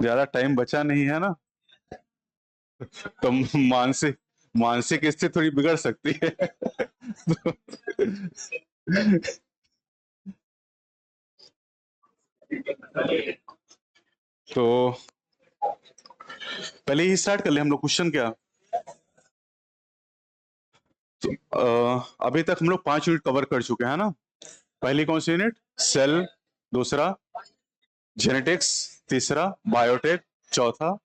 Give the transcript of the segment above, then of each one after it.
ज्यादा टाइम बचा नहीं है ना, तो मानसिक मानसिक स्थिति थोड़ी बिगड़ सकती है। तो पहले ही स्टार्ट कर ले हम लोग क्वेश्चन क्या। तो अभी तक हम लोग 5 यूनिट कवर कर चुके हैं ना। पहली कौन सी यूनिट, सेल, दूसरा जेनेटिक्स, तीसरा बायोटेक, चौथा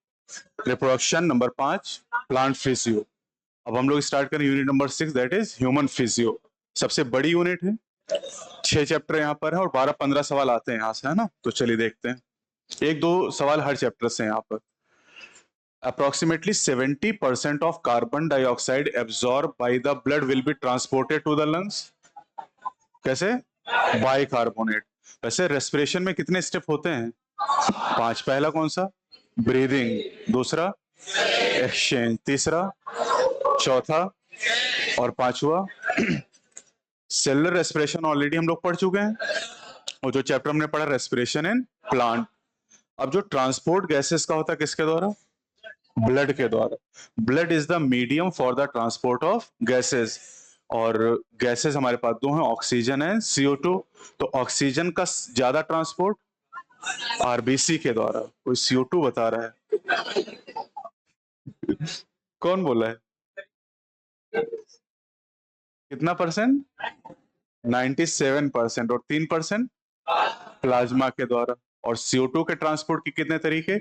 रिप्रोडक्शन, नंबर 5 प्लांट फिजियो। अब हम लोग स्टार्ट करें unit number 6, that is human physio. सबसे बड़ी यूनिट है, 6 चैप्टर यहाँ पर है और 12-15 सवाल आते हैं यहाँ से, है ना। तो चलिए देखते हैं, एक दो सवाल हर चैप्टर से यहाँ पर। Approximately 70% of carbon dioxide absorbed by the blood will be transported to the lungs. कैसे, बाइकार्बोनेट। वैसे रेस्पिरेशन में कितने स्टेप होते हैं, 5। पहला कौन सा, ब्रीदिंग, दूसरा एक्सचेंज, तीसरा, चौथा और पांचवा सेलुलर रेस्पिरेशन ऑलरेडी हम लोग पढ़ चुके हैं, और जो चैप्टर हमने पढ़ा रेस्पिरेशन इन प्लांट। अब जो ट्रांसपोर्ट गैसेस का होता है किसके द्वारा, ब्लड के द्वारा। Blood is the medium for the transport of gases, और गैसेस हमारे पास दो हैं, ऑक्सीजन एंड CO2। तो ऑक्सीजन का ज्यादा ट्रांसपोर्ट आरबीसी के द्वारा। कोई CO2 बता रहा है, कौन बोला है, कितना परसेंट, 97%, और 3% प्लाज्मा के द्वारा। और CO2 के ट्रांसपोर्ट के कितने तरीके,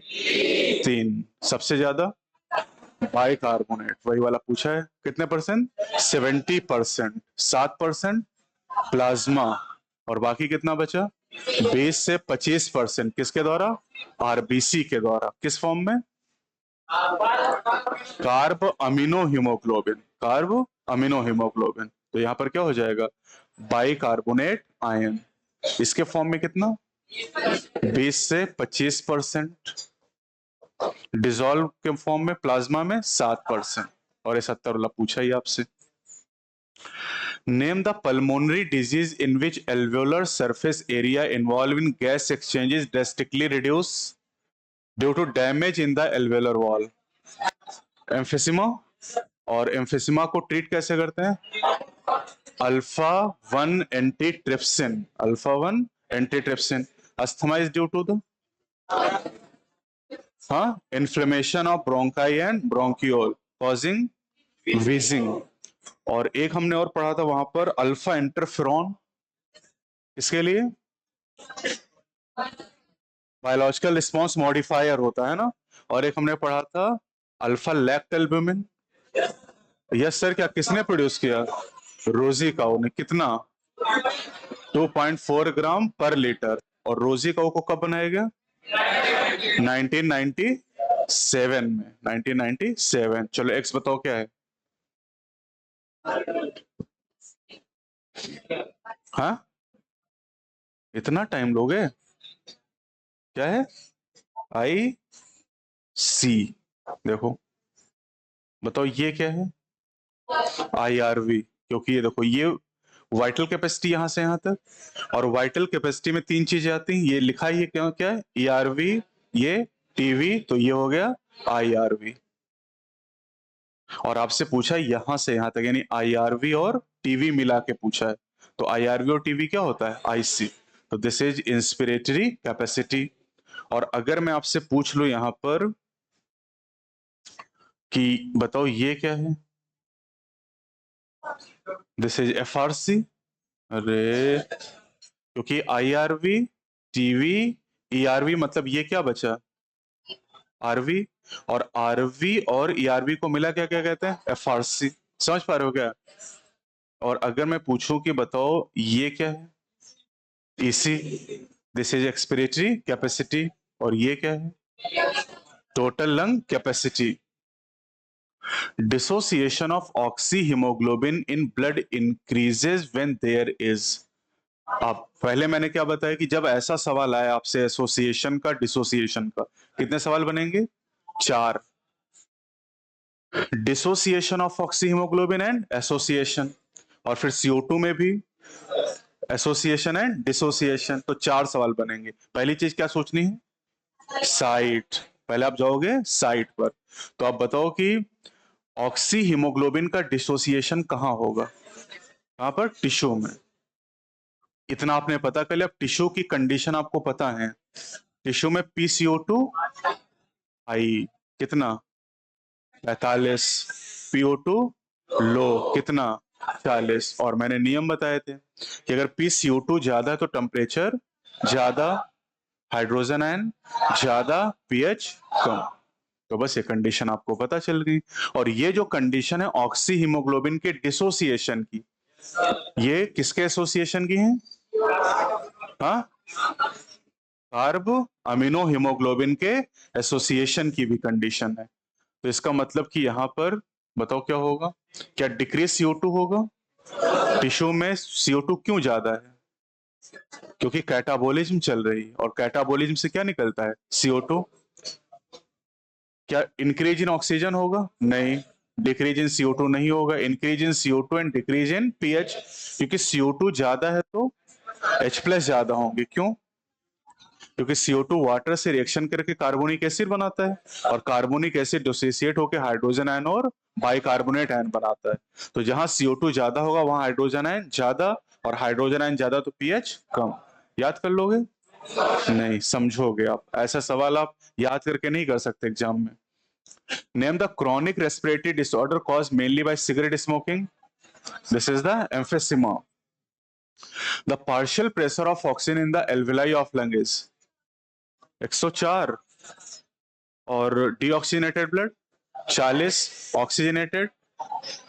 3। सबसे ज्यादा बाइकार्बोनेट, वही वाला पूछा है, कितने परसेंट, 70%, 7% प्लाज्मा, और बाकी कितना बचा, 20 से 25% किसके द्वारा, आरबीसी के द्वारा। किस फॉर्म में, carb amino haemoglobin, carb amino haemoglobin. तो यहां पर क्या हो जाएगा, बाइकार्बोनेट आयन। इसके फॉर्म में कितना, 20 से 25%। डिजोल्व के फॉर्म में प्लाज्मा में 7%। और ये 70 वाला पूछा ही आपसे। Name the pulmonary disease in which alveolar surface area involve in gas exchanges drastically reduce due to damage in the alveolar wall. Emphysema, और एम्फिसिमा को ट्रीट कैसे करते हैं, alpha 1 antitrypsin, alpha 1 antitrypsin. Asthma is due to the, हाँ, inflammation of bronchi and bronchiole causing wheezing. और एक हमने और पढ़ा था वहां पर, अल्फा इंटरफेरॉन, इसके लिए बायोलॉजिकल रिस्पॉन्स मॉडिफायर होता है ना। और एक हमने पढ़ा था अल्फा लैक्ट एल्बुमिन। यस सर, क्या किसने प्रोड्यूस किया, रोजी काऊ ने। कितना, 2.4 ग्राम पर लीटर। और रोजी काऊ को कब बनाया गया, 1997 में, 1997। चलो एक्स बताओ क्या है, हाँ, इतना टाइम लोगे, क्या है, IC। देखो बताओ ये क्या है, IRV। क्योंकि ये देखो, ये वाइटल कैपेसिटी यहां से यहां तक, और वाइटल कैपेसिटी में 3 चीजें आती हैं, ये लिखा है, ये क्या क्या है, ERV, ये TV, तो ये हो गया IRV। और आपसे पूछा है यहां से यहां तक, यानी IRV और TV मिला के पूछा है। तो IRV और TV क्या होता है, IC। तो दिस इज इंस्पिरेटरी कैपेसिटी। और अगर मैं आपसे पूछ लू यहां पर कि बताओ ये क्या है, दिस इज FRC। अरे, क्योंकि IRV, TV, ERV, मतलब ये क्या बचा, RV। और RV और ERV को मिला क्या क्या कहते हैं, FRC। समझ पा रहे हो क्या। और अगर मैं पूछूं कि बताओ ये क्या है, EC, this is expiratory capacity. और ये क्या है, total lung capacity. Dissociation of oxy haemoglobin in blood increases when there is. अब पहले मैंने क्या बताया कि जब ऐसा सवाल आया आपसे एसोसिएशन का, डिसोसिएशन का, कितने सवाल बनेंगे, 4। Dissociation of oxy haemoglobin and association, और फिर CO2 में भी एसोसिएशन एंड डिसोसिएशन। तो 4 सवाल बनेंगे। पहली चीज क्या सोचनी है, साइट, पहले आप जाओगे साइट पर। तो आप बताओ कि ऑक्सी हीमोग्लोबिन का डिसोसिएशन कहाँ होगा? कहाँ पर? टिश्यू में। इतना आपने पता कर लिया। अब टिश्यू की कंडीशन आपको पता है। टिश्यू में PCO2 हाई, कितना? 45। PO2 लो, कितना? 40। और मैंने नियम बताए थे कि अगर PCO2 ज्यादा है तो टेम्परेचर ज्यादा, हाइड्रोजन आयन ज्यादा, पीएच कम। तो बस ये कंडीशन आपको पता चल गई। और ये जो कंडीशन है ऑक्सी हीमोग्लोबिन के डिसोसिएशन की, ये किसके एसोसिएशन की है? हाँ, कार्ब अमीनो हीमोग्लोबिन के एसोसिएशन की भी कंडीशन है। तो इसका मतलब कि यहां पर बताओ क्या होगा? क्या डिक्रीज CO2 होगा? टिश्यू में CO2 क्यों ज्यादा है? क्योंकि कैटाबोलिज्म चल रही है, और कैटाबोलिज्म से क्या निकलता है? CO2। क्या इंक्रीज इन ऑक्सीजन होगा? नहीं। डिक्रीज इन CO2 नहीं होगा। Increase in CO2 and decrease in pH, क्योंकि CO2 ज्यादा है तो H+ ज्यादा होंगे। क्यों? क्योंकि CO2 वाटर से रिएक्शन करके कार्बोनिक एसिड बनाता है, और कार्बोनिक एसिड डिसोसिएट होकर हाइड्रोजन आयन और बाइकार्बोनेट आयन बनाता है। तो जहां CO2 ज्यादा होगा वहां हाइड्रोजन आयन ज्यादा, और हाइड्रोजन आयन ज्यादा तो पीएच कम। याद कर लोगे? नहीं, समझोगे आप। ऐसा सवाल आप याद करके नहीं कर सकते एग्जाम में। Name the chronic respiratory disorder caused mainly by cigarette smoking. This is the emphysema. The partial pressure of oxygen in the alveoli of lung is 104। और deoxygenated blood 40, ऑक्सीजनेटेड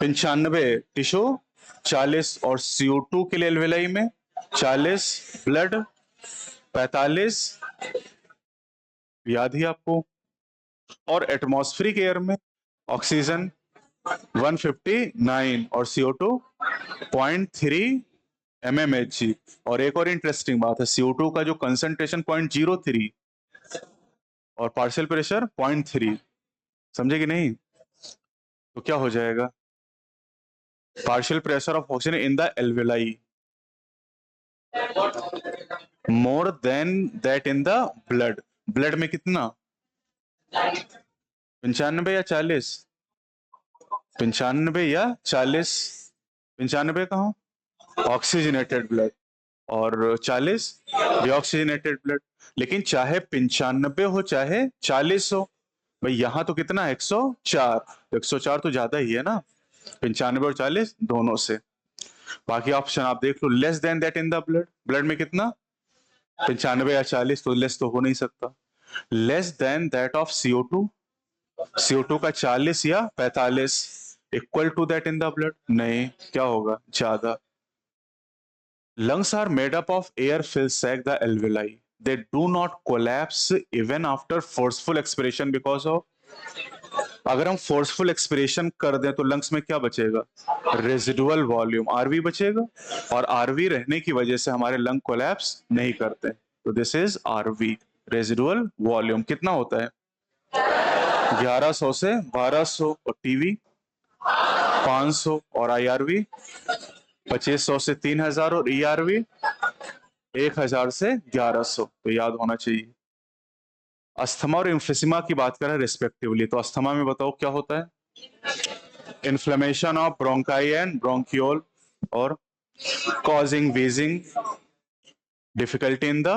95, टिश्यू 40, और CO2 के लिए alveoli में 40, blood 45, याद ही आपको। और atmospheric air में oxygen 159 और CO2 0.3 mmHg। और एक और इंटरेस्टिंग बात है, CO2 का जो कंसंट्रेशन 0.03 और पार्शियल प्रेशर 0.3। समझे कि नहीं? तो क्या हो जाएगा? Partial pressure of oxygen in the alveoli more than that in the blood. Blood में कितना? 95 या 40? 95 या 40? 95 कहाँ? Oxygenated blood. और 40 डिऑक्सीजनेटेड ब्लड। लेकिन चाहे 95 हो चाहे 40 हो, भाई यहां तो कितना है? 104। 104 तो ज्यादा ही है ना 95 और 40 दोनों से। बाकी ऑप्शन आप देख लो। Less than that in the blood, blood में कितना? 95 या 40, तो लेस तो हो नहीं सकता। Less than that of CO2, CO2 का 40 या 45, equal to that in the blood, नहीं, क्या होगा? ज्यादा। Lungs are made up of air-filled sac, the alveoli. They do not collapse even after forceful expiration because of, अगर हम forceful expiration कर दें तो लंग्स में क्या बचेगा? रेजिडुअल वॉल्यूम, आरवी बचेगा। और आरवी रहने की वजह से हमारे लंग कोलैप्स नहीं करते। तो this is RV, residual volume. कितना होता है? 1100 से 1200। और टीवी 500, और आईआरवी 2500 से 3000, और ईआरवी 1000 से 1100। तो याद होना चाहिए। अस्थमा और इम्फिसिमा की बात करें रिस्पेक्टिवली, तो अस्थमा में बताओ क्या होता है? Inflammation of bronchi and bronchiole, और causing wheezing, difficulty in the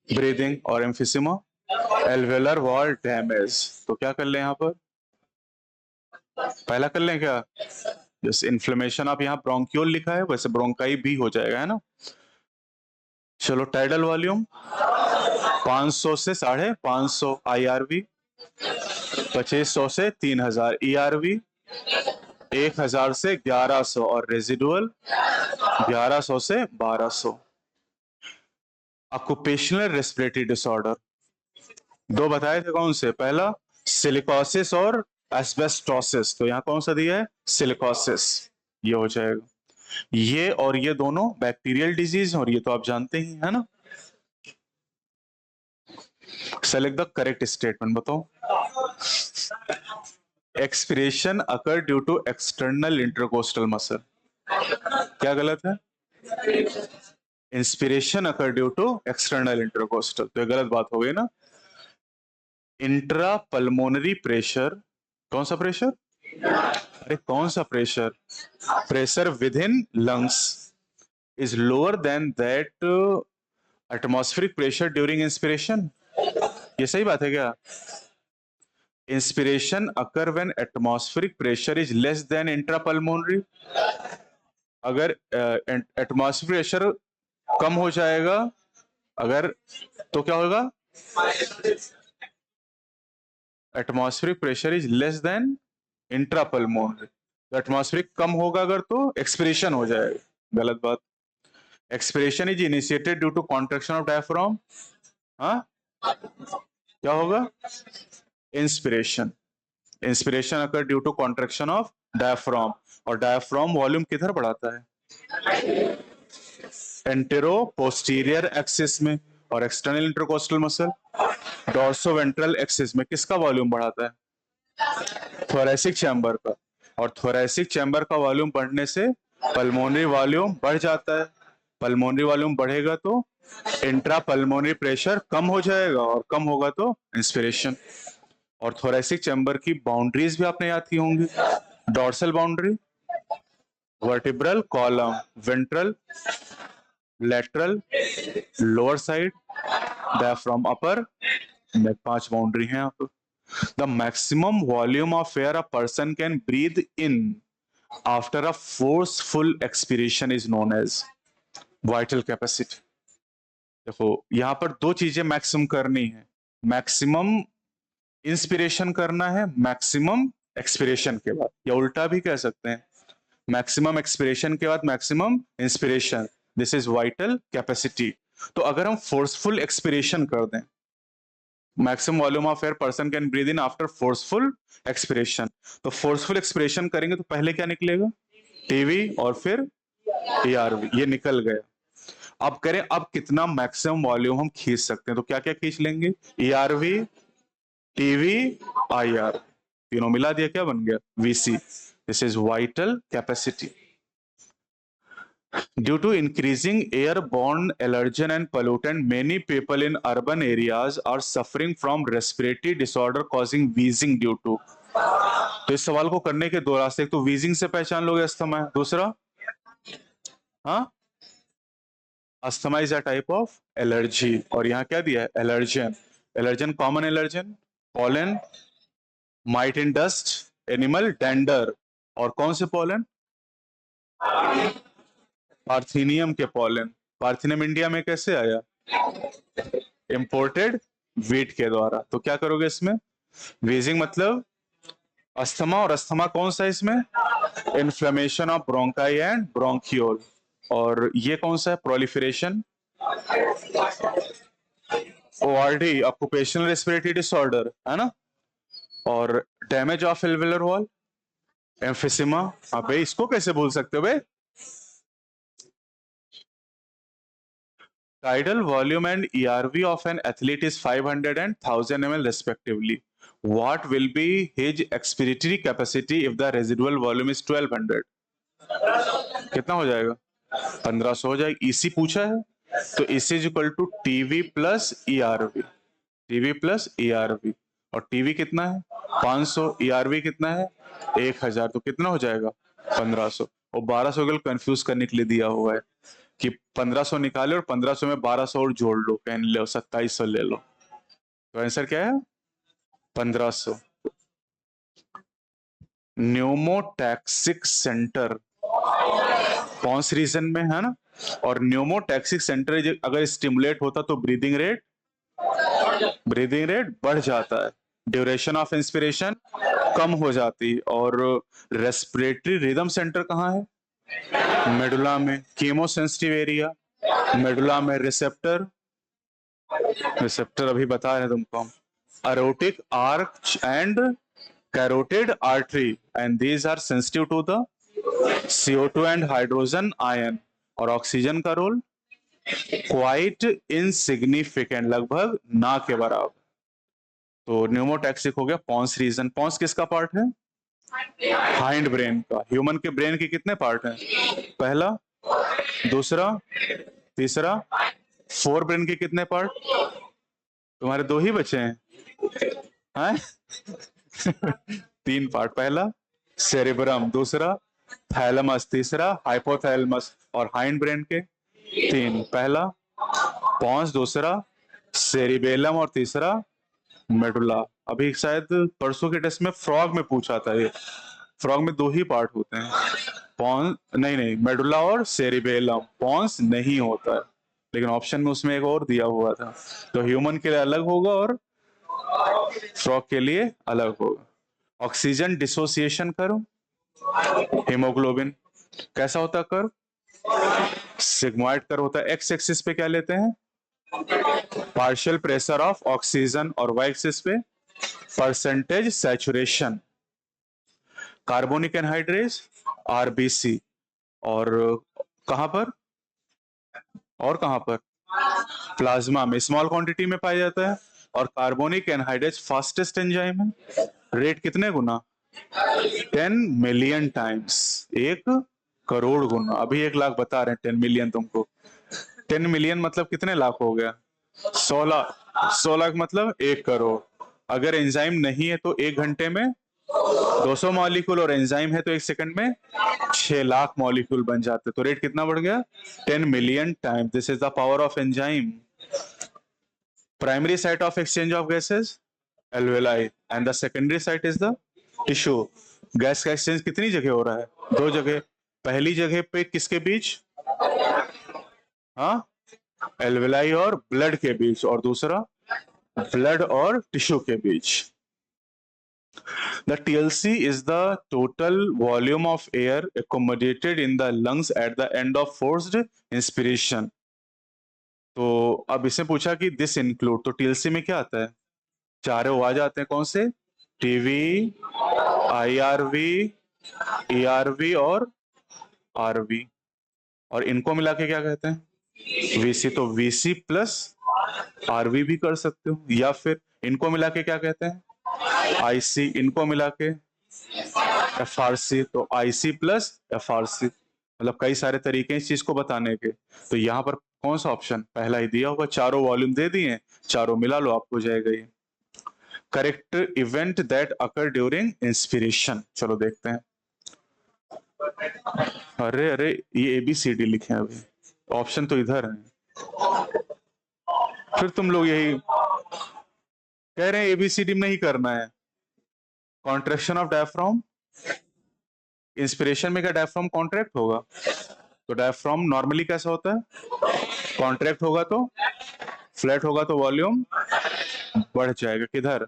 breathing. और एम्फिसिमा एल्वेलर वॉल डैमेज। तो क्या कर ले यहां पर? पहला कर लें क्या? जैसे इन्फ्लेमेशन, आप यहाँ ब्रोंकियोल लिखा है वैसे ब्रोंकाई भी हो जाएगा, है ना। चलो, टाइडल वॉल्यूम 500 से 550 आईआरवी, 2500 से 3000 ईआरवी, 1000 से 1100, और रेजिडुअल 1100 से 1200। ऑक्यूपेशनल रेस्पिरेटरी डिसऑर्डर दो बताए थे, कौन से? पहला सिलिकोसिस और एस्बेस्टोसिस। तो यहाँ कौन सा दिया है? सिलिकोसिस। ये हो जाएगा। ये और ये दोनों बैक्टीरियल डिजीज, और ये तो आप जानते ही है ना। सेलेक्ट द करेक्ट स्टेटमेंट, बताओ। Expiration occur due to external intercostal muscle, क्या गलत है? Inspiration occur due to external intercostal, तो ये गलत बात हो गई ना। इंट्रा पल्मोनरी प्रेशर, कौन सा प्रेशर, अरे कौन सा pressure, pressure within lungs is lower than that atmospheric pressure during inspiration. ये सही बात है क्या? Inspiration occur when atmospheric pressure is less than intrapulmonary. अगर एटमॉस्फेरिक प्रेशर कम हो जाएगा अगर, तो क्या होगा, atmospheric pressure is less than intrapulmonary. Atmospheric कम होगा अगर तो एक्सपिरेशन हो जाएगा, गलत बात। Expiration is initiated due to contraction of diaphragm, हाँ क्या होगा, inspiration, inspiration occur due to contraction of diaphragm, और डायफ्राम वॉल्यूम किधर बढ़ाता है, एंटेरो पोस्टीरियर एक्सिस में, और external intercostal muscle dorsoventral axis में किसका वॉल्यूम बढ़ाता है, थोरैसिक चैम्बर का, और थोरैसिक चैम्बर का वॉल्यूम बढ़ने से पल्मोनरी वॉल्यूम बढ़ जाता है। पल्मोनरी वॉल्यूम बढ़ेगा तो इंट्रा पल्मोनरी प्रेशर कम हो जाएगा, और कम होगा तो इंस्पिरेशन। और थोरैसिक चैम्बर की बाउंड्रीज भी आपने याद की होंगी, dorsal boundary, vertebral column, ventral, lateral, lower side, diaphragm upper, 5 boundary हैं यहाँ पर। The maximum volume of air a person can breathe in after a forceful expiration is known as vital capacity। देखो यहां पर 2 चीजें मैक्सिमम करनी है, maximum inspiration करना है मैक्सिमम एक्सपिरेशन के बाद, या उल्टा भी कह सकते हैं, मैक्सिमम एक्सपिरेशन के बाद maximum inspiration, this is vital capacity. तो अगर हम फोर्सफुल एक्सपिरेशन कर दें, maximum volume of air person can breathe in after forceful expiration, तो फोर्सफुल एक्सपिरेशन करेंगे तो पहले क्या निकलेगा, टीवी और फिर ईआरवी, ये निकल गया। अब करें, अब कितना मैक्सिमम वॉल्यूम हम खींच सकते हैं, तो क्या क्या खींच लेंगे, ईआरवी, टीवी, आईआर, तीनों मिला दिया, क्या बन गया, VC. This is vital capacity. Due to increasing airborne allergen and pollutant, many people in urban areas are suffering from respiratory disorder causing wheezing due to। तो इस सवाल को करने के 2 रास्ते, एक तो wheezing से पहचान लोगे अस्थमा है, दूसरा, हाँ, asthma is a type of allergy, और यहाँ क्या दिया है, allergen. Allergen common allergen, pollen, mite in dust, animal, dander, और कौन से पॉलन, पार्थिनियम के पॉलन। पार्थिनियम इंडिया में कैसे आया, इंपोर्टेड वीट के द्वारा। तो क्या करोगे इसमें, वीजिंग मतलब अस्थमा, और अस्थमा कौन सा इसमें, inflammation of bronchi and bronchiole, और ये कौन सा है, proliferation, ORD, occupational respiratory disorder है ना, और डैमेज ऑफ एल्वेलर वॉल, एम्फिसिमा। अबे इसको कैसे भूल सकते हो बे, tidal volume and ERV of an athlete is 500 and 1000 ml respectively. What will be his expiratory capacity if the residual volume is 1200? कितना हो जाएगा, 1500 हो जाएगा। EC पूछा है, तो EC is equal to TV plus ERV, TV plus ERV, और TV कितना है 500, ERV कितना है 1000, तो कितना हो जाएगा 1500। और 1200 के कंफ्यूज करने के लिए दिया हुआ है कि 1500 निकाले और 1500 में 1200 और जोड़ लो, कह लो 2700 ले लो, तो आंसर क्या है 1500। न्यूमोटैक्सिक सेंटर कौन सी रीजन में है ना, और न्यूमोटैक्सिक सेंटर अगर स्टिमुलेट होता तो ब्रीदिंग रेट बढ़ जाता है, ड्यूरेशन ऑफ इंस्पिरेशन कम हो जाती, और रेस्पिरेटरी रिदम सेंटर कहाँ है, मेडुला में, कीमोसेंसिटिव एरिया, मेडुला में, रिसेप्टर अभी बता रहे तुमको हम, aortic arch and carotid artery, and these are sensitive to the CO2 and hydrogen ion, और ऑक्सीजन का रोल क्वाइट इनसिग्निफिकेंट, लगभग ना के बराबर। तो न्यूमोटैक्सिक हो गया पॉन्स रीजन। पॉन्स किसका पार्ट है, हाइंड ब्रेन का। ह्यूमन के ब्रेन के कितने पार्ट हैं, पहला, दूसरा, तीसरा, 4 ब्रेन के कितने पार्ट, तुम्हारे 2 ही बचे हैं, हैं? तीन पार्ट, पहला सेरेब्रम, दूसरा थैलेमस, तीसरा हाइपोथैलेमस, और हाइंड ब्रेन के तीन, पहला पॉन्स, दूसरा सेरिबेलम, और तीसरा मेडुला। अभी शायद परसों के टेस्ट में फ्रॉग में पूछा था ये। फ्रॉग में दो ही पार्ट होते हैं, पॉन्स नहीं नहीं, मेडुला और सेरिबेलम, पॉन्स नहीं होता है, लेकिन ऑप्शन में उसमें एक और दिया हुआ था। तो ह्यूमन के लिए अलग होगा और फ्रॉग के लिए अलग होगा। ऑक्सीजन डिसोसिएशन कर्व, हीमोग्लोबिन कैसा होता है कर्व? सिग्मोइड कर्व होता है। एक्स एक्सिस पे क्या लेते हैं? पार्शियल प्रेशर ऑफ ऑक्सीजन, और वाई एक्सिस पे percentage saturation. Carbonic anhydrase RBC, और कहां पर, और कहां पर? प्लाज्मा में स्मॉल क्वांटिटी में पाया जाता है। और कार्बोनिक एनहाइड्रेज फास्टेस्ट एंजाइम है, रेट कितने गुना? 10 मिलियन टाइम्स, 1 करोड़ गुना। अभी 1 लाख बता रहे हैं, 10 मिलियन तुमको। 10 मिलियन मतलब कितने लाख हो गया? 16, 100 लाख मतलब 1 करोड़। अगर एंजाइम नहीं है तो 1 घंटे में 200 मॉलिक्यूल, और एंजाइम है तो 1 सेकंड में 6 लाख मॉलिक्यूल बन जाते। तो रेट कितना बढ़ गया? 10 million time. This is the power of enzyme. Primary site of exchange of gases alveoli, and the secondary site is the tissue. Gas का एक्सचेंज कितनी जगह हो रहा है? 2 जगह। पहली जगह पे किसके बीच? हाँ, एल्वेलाई और ब्लड के बीच, और दूसरा ब्लड और टिश्यू के बीच। The TLC is the total volume of air accommodated in the lungs at the end of forced inspiration. तो अब इसने पूछा कि दिस इंक्लूड, तो टीएलसी में क्या आता है? चारों आवाज आते हैं, कौन से? टीवी, आईआरवी, ईआरवी और आरवी। और इनको मिला के क्या कहते हैं? वीसी। तो वीसी प्लस आरवी भी कर सकते हो, या फिर इनको मिला के क्या कहते हैं? आईसी। इनको मिला के एफआरसी। तो आईसी प्लस एफआरसी, मतलब कई सारे तरीके हैं इस चीज को बताने के। तो यहाँ पर कौन सा ऑप्शन? पहला ही दिया होगा, चारों वॉल्यूम दे दिए, चारों मिला लो, आपको जाएगा ये। Correct event that occur during inspiration, चलो देखते हैं। अरे अरे, ये ABCD लिखे हैं अभी, ऑप्शन तो इधर है। फिर तुम लोग यही कह रहे हैं ABCD में नहीं करना है। कॉन्ट्रेक्शन ऑफ डायफ्राम, इंस्पिरेशन में क्या डायफ्राम कॉन्ट्रैक्ट होगा? तो डायफ्राम नॉर्मली कैसा होता है? कॉन्ट्रैक्ट होगा तो फ्लैट होगा तो वॉल्यूम बढ़ जाएगा। किधर?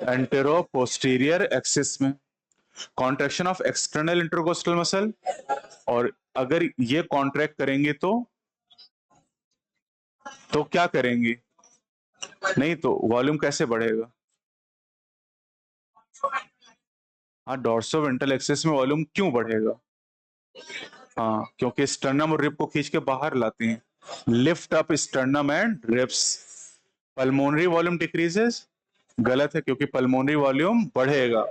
एंटेरो पोस्टीरियर एक्सिस में। Contraction of external intercostal muscle, और अगर ये कॉन्ट्रैक्ट करेंगे तो क्या करेंगे? नहीं तो वॉल्यूम कैसे बढ़ेगा? हाँ, डॉर्सोवेंट्रल एक्सिस में वॉल्यूम क्यों बढ़ेगा? हाँ, क्योंकि स्टर्नम और रिब को खींच के बाहर लाती हैं। Lift up sternum and ribs. Pulmonary volume decreases, गलत है, क्योंकि पल्मोनरी वॉल्यूम बढ़ेगा।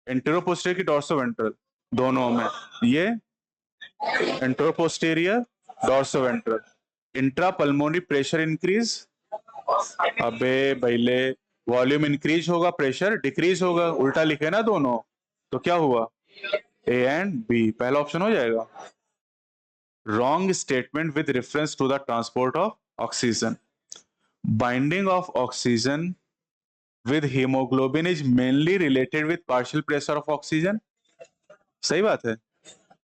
एंटेरोपोस्टीरियर की डॉर्सोवेंट्रल, दोनों में। ये एंटेरोपोस्टीरियर, डॉर्सोवेंट्रल। इंट्रा पल्मोनरी प्रेशर इंक्रीज, अबे बैले, वॉल्यूम इंक्रीज होगा, प्रेशर डिक्रीज होगा, उल्टा लिखे ना दोनों। तो क्या हुआ? A एंड B, पहला ऑप्शन हो जाएगा। Wrong statement with reference to the transport of oxygen. Binding of oxygen with hemoglobin is mainly related with partial pressure of oxygen. सही बात है।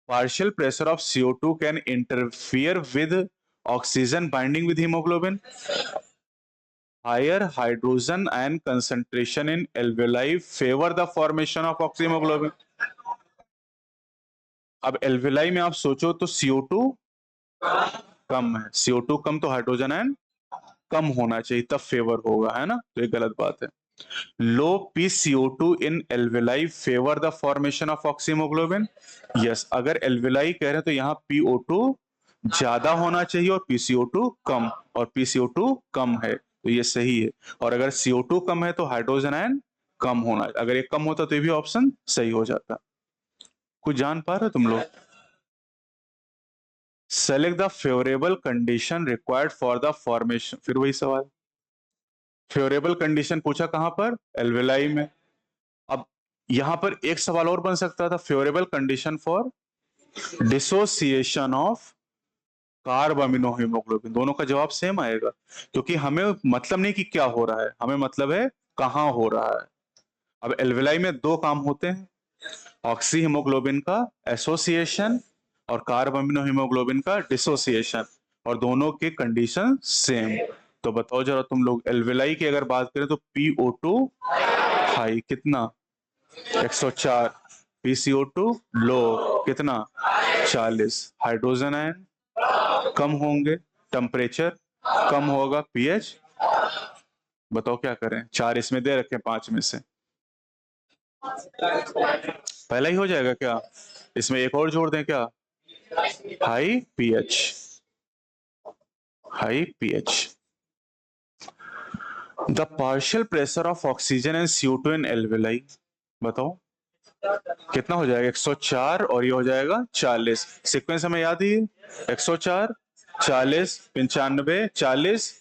Partial pressure of CO2 can interfere with oxygen binding with hemoglobin. Higher hydrogen ion concentration in alveoli favor the formation of oxyhemoglobin. अब alveoli में आप सोचो तो CO2 कम है, CO2 कम तो हाइड्रोजन आयन कम होना चाहिए, तब फेवर होगा, है ना? तो ये गलत बात है। लो PCO2 in alveoli favour the formation of oxyhaemoglobin. Yes, अगर एल्वेलाई कह रहे हैं तो यहाँ PO2 ज्यादा होना चाहिए और PCO2 कम, और PCO2 कम है, तो ये सही है। और अगर CO2 कम है तो हाइड्रोजन आयन कम होना, अगर ये कम होता तो ये भी ऑप्शन सही हो जाता। कुछ जान पा रहे हो तुम लोग? Select the favourable condition required for the formation, फिर वही सवाल। फेवरेबल कंडीशन पूछा कहां पर, एल्वेलाई में। अब यहां पर एक सवाल और बन सकता था, favourable condition for dissociation of carb amino haemoglobin. दोनों का जवाब सेम आएगा, क्योंकि हमें मतलब नहीं कि क्या हो रहा है, हमें मतलब है कहां हो रहा है। अब एल्वेलाई में दो काम होते हैं, ऑक्सी हीमोग्लोबिन का एसोसिएशन और कार्ब अमीनो हीमोग्लोबिन का डिसोसिएशन, और दोनों के कंडीशन सेम। तो बताओ जरा तुम लोग, एल्वेलाई की अगर बात करें तो PO2 हाई कितना, 104, PCO2 लो कितना, 40, हाइड्रोजन आयन कम होंगे, टेम्परेचर कम होगा, पीएच। बताओ क्या करें, 4 इसमें दे रखे, 5 में से पहला ही हो जाएगा क्या, इसमें एक और जोड़ दें क्या, high pH, high pH. The partial pressure of oxygen and CO2 in alveoli, बताओ कितना हो जाएगा, 104 और ये हो जाएगा 40। सीक्वेंस हमें याद ही है, 104, 40, 95, 40,